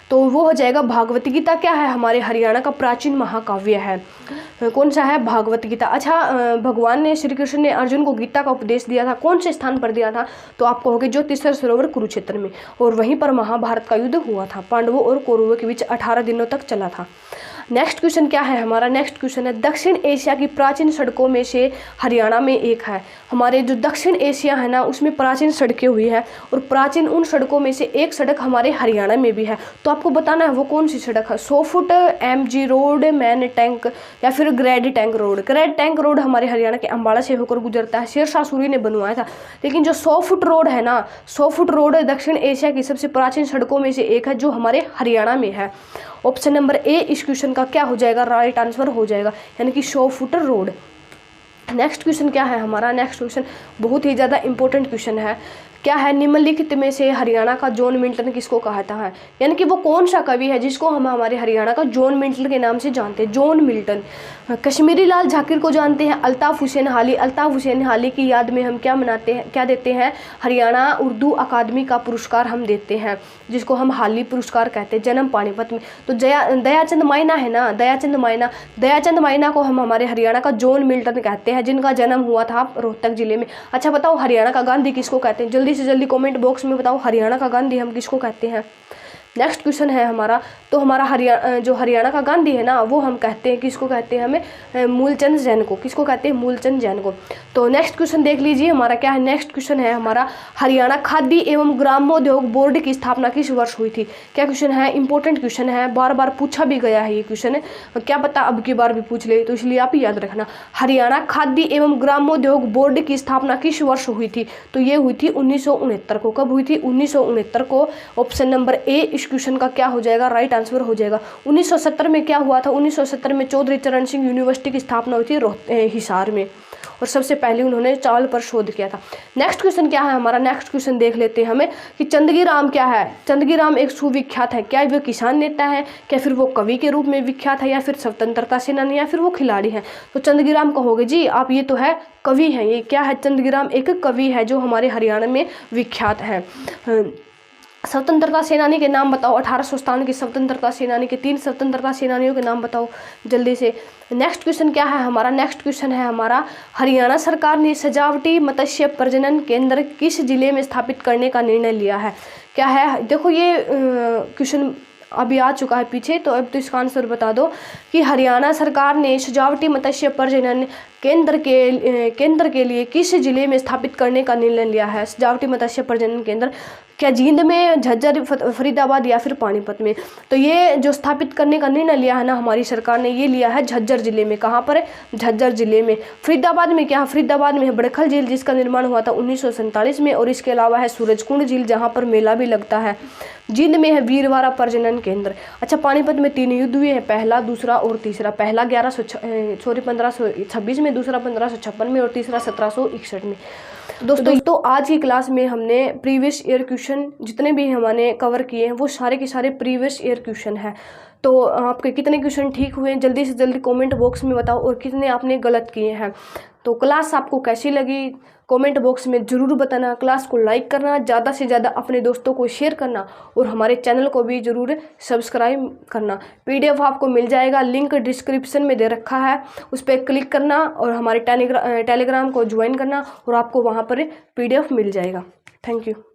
तो वो हो जाएगा भागवत गीता क्या है, हमारे हरियाणा का प्राचीन महाकाव्य है। कौन सा है, भागवत गीता। अच्छा, भगवान ने, श्री कृष्ण ने अर्जुन को गीता का उपदेश दिया था, कौन से स्थान पर दिया था, तो आप कहोगे ज्योतिषर सरोवर कुरुक्षेत्र में, और वहीं पर महाभारत का युद्ध हुआ था, पांडवों और कौरवों के बीच 18 दिनों तक चला था। नेक्स्ट क्वेश्चन क्या है हमारा, नेक्स्ट क्वेश्चन है दक्षिण एशिया की प्राचीन सड़कों में से हरियाणा में एक है। हमारे जो दक्षिण एशिया है ना, उसमें प्राचीन सड़कें हुई है, और प्राचीन उन सड़कों में से एक सड़क हमारे हरियाणा में भी है। तो आपको बताना है वो कौन सी सड़क है। 100 foot MG road, man tank या फिर grade tank road. Grade tank road हमारे हरियाणा के अम्बाला से होकर गुजरता है, शेरशाह सूरी ने बनवाया था। लेकिन जो 100 फुट रोड है ना, 100 फुट रोड दक्षिण एशिया की सबसे प्राचीन सड़कों में से एक है, जो हमारे हरियाणा में है। ऑप्शन नंबर ए इस क्वेश्चन का क्या हो जाएगा, राइट आंसर हो जाएगा, यानी कि 100 फुट रोड। नेक्स्ट क्वेश्चन क्या है हमारा, नेक्स्ट क्वेश्चन बहुत ही ज़्यादा इंपॉर्टेंट क्वेश्चन है। क्या है, निम्नलिखित में से हरियाणा का जॉन मिल्टन किसको कहता है, यानी कि वो कौन सा कवि है जिसको हम हमारे हरियाणा का जॉन मिल्टन के नाम से जानते हैं। John Milton. कश्मीरी लाल झाकिर को जानते हैं, अल्ताफ हुसैन हाली। अल्ताफ हुसैन हाली की याद में हम क्या मनाते हैं, क्या देते हैं, हरियाणा उर्दू अकादमी का पुरस्कार हम देते हैं, जिसको हम हाली पुरस्कार कहते हैं, जन्म पानीपत में। तो दयाचंद माइना है ना, दयाचंद माइना को हम हमारे हरियाणा का जॉन मिल्टन कहते हैं, जिनका जन्म हुआ था रोहतक जिले में। अच्छा बताओ, हरियाणा का गांधी किसको कहते हैं, जल्दी से जल्दी कमेंट बॉक्स में बताओ, हरियाणा का गांधी हम किसको कहते हैं। नेक्स्ट क्वेश्चन है हमारा, तो हमारा जो हरियाणा का गांधी है ना, वो हम कहते हैं, किसको कहते हैं, हमें मूलचंद जैन को। किसको कहते हैं, मूलचंद जैन को। तो नेक्स्ट क्वेश्चन देख लीजिए हमारा क्या है, नेक्स्ट क्वेश्चन है हमारा, हरियाणा खादी एवं ग्रामोद्योग बोर्ड की स्थापना किस वर्ष हुई थी। क्या क्वेश्चन है, इंपॉर्टेंट क्वेश्चन है, बार बार पूछा भी गया है ये क्वेश्चन, क्या पता अब की बार भी पूछ ले, तो इसलिए आप याद रखना। हरियाणा खादी एवं ग्रामोद्योग बोर्ड की स्थापना किस वर्ष हुई थी, तो ये हुई थी 1969 को। कब हुई थी, 1969 को। ऑप्शन नंबर ए इस क्वेश्चन का क्या हो जाएगा, राइट आंसर हो जाएगा। 1970 में क्या हुआ था, 1970 में चौधरी चरण सिंह यूनिवर्सिटी की स्थापना हुई थी हिसार में, और सबसे पहले उन्होंने चावल पर शोध किया था। नेक्स्ट क्वेश्चन क्या है हमारा, नेक्स्ट क्वेश्चन देख लेते हैं हमें कि चंदगी राम क्या है। चंदगी राम एक सुविख्यात है, क्या वो किसान नेता है, क्या फिर वो कवि के रूप में विख्यात है, या फिर स्वतंत्रता सेनानी, या फिर वो खिलाड़ी है। तो चंदगी राम कहोगे जी आप, ये तो है कवि है। ये क्या है, चंदगी राम एक कवि है जो हमारे हरियाणा में विख्यात है। स्वतंत्रता सेनानी के नाम बताओ, 1857 के स्वतंत्रता सेनानी के 3 स्वतंत्रता सेनानियों के नाम बताओ जल्दी से। नेक्स्ट क्वेश्चन क्या है हमारा, नेक्स्ट क्वेश्चन है हमारा, हरियाणा सरकार ने सजावटी मत्स्य प्रजनन केंद्र किस जिले में स्थापित करने का निर्णय लिया है। क्या है, देखो ये क्वेश्चन अभी आ चुका है पीछे, तो अब तो इसका आंसर बता दो कि हरियाणा सरकार ने सजावटी मत्स्य प्रजनन केंद्र के लिए किस जिले में स्थापित करने का निर्णय लिया है। सजावटी मत्स्य प्रजनन केंद्र क्या जींद में, झज्जर, फरीदाबाद या फिर पानीपत में। तो ये जो स्थापित करने का निर्णय लिया है ना हमारी सरकार ने, ये लिया है झज्जर जिले में। कहाँ पर है, झज्जर जिले में। फरीदाबाद में क्या, फरीदाबाद में है बड़खल झील, जिसका निर्माण हुआ था 1947 में, और इसके अलावा है सूरजकुंड झील, जहाँ पर मेला भी लगता है। जींद में है वीरवाड़ा प्रजनन केंद्र। अच्छा, पानीपत में 3 युद्ध हुए हैं, पहला, दूसरा और तीसरा। पहला 1526 में, दूसरा 1556 में, और तीसरा 1761 में। दोस्तों आज की क्लास में हमने प्रीवियस ईयर क्वेश्चन जितने भी हमने कवर किए हैं वो सारे के सारे प्रीवियस ईयर क्वेश्चन हैं। तो आपके कितने क्वेश्चन ठीक हुए जल्दी से जल्दी कमेंट बॉक्स में बताओ, और कितने आपने गलत किए हैं। तो क्लास आपको कैसी लगी कमेंट बॉक्स में ज़रूर बताना। क्लास को लाइक करना, ज़्यादा से ज़्यादा अपने दोस्तों को शेयर करना, और हमारे चैनल को भी ज़रूर सब्सक्राइब करना। PDF आपको मिल जाएगा, लिंक डिस्क्रिप्शन में दे रखा है, उस पर क्लिक करना और हमारे टेलीग्राम को ज्वाइन करना, और आपको वहाँ पर PDF मिल जाएगा। Thank you.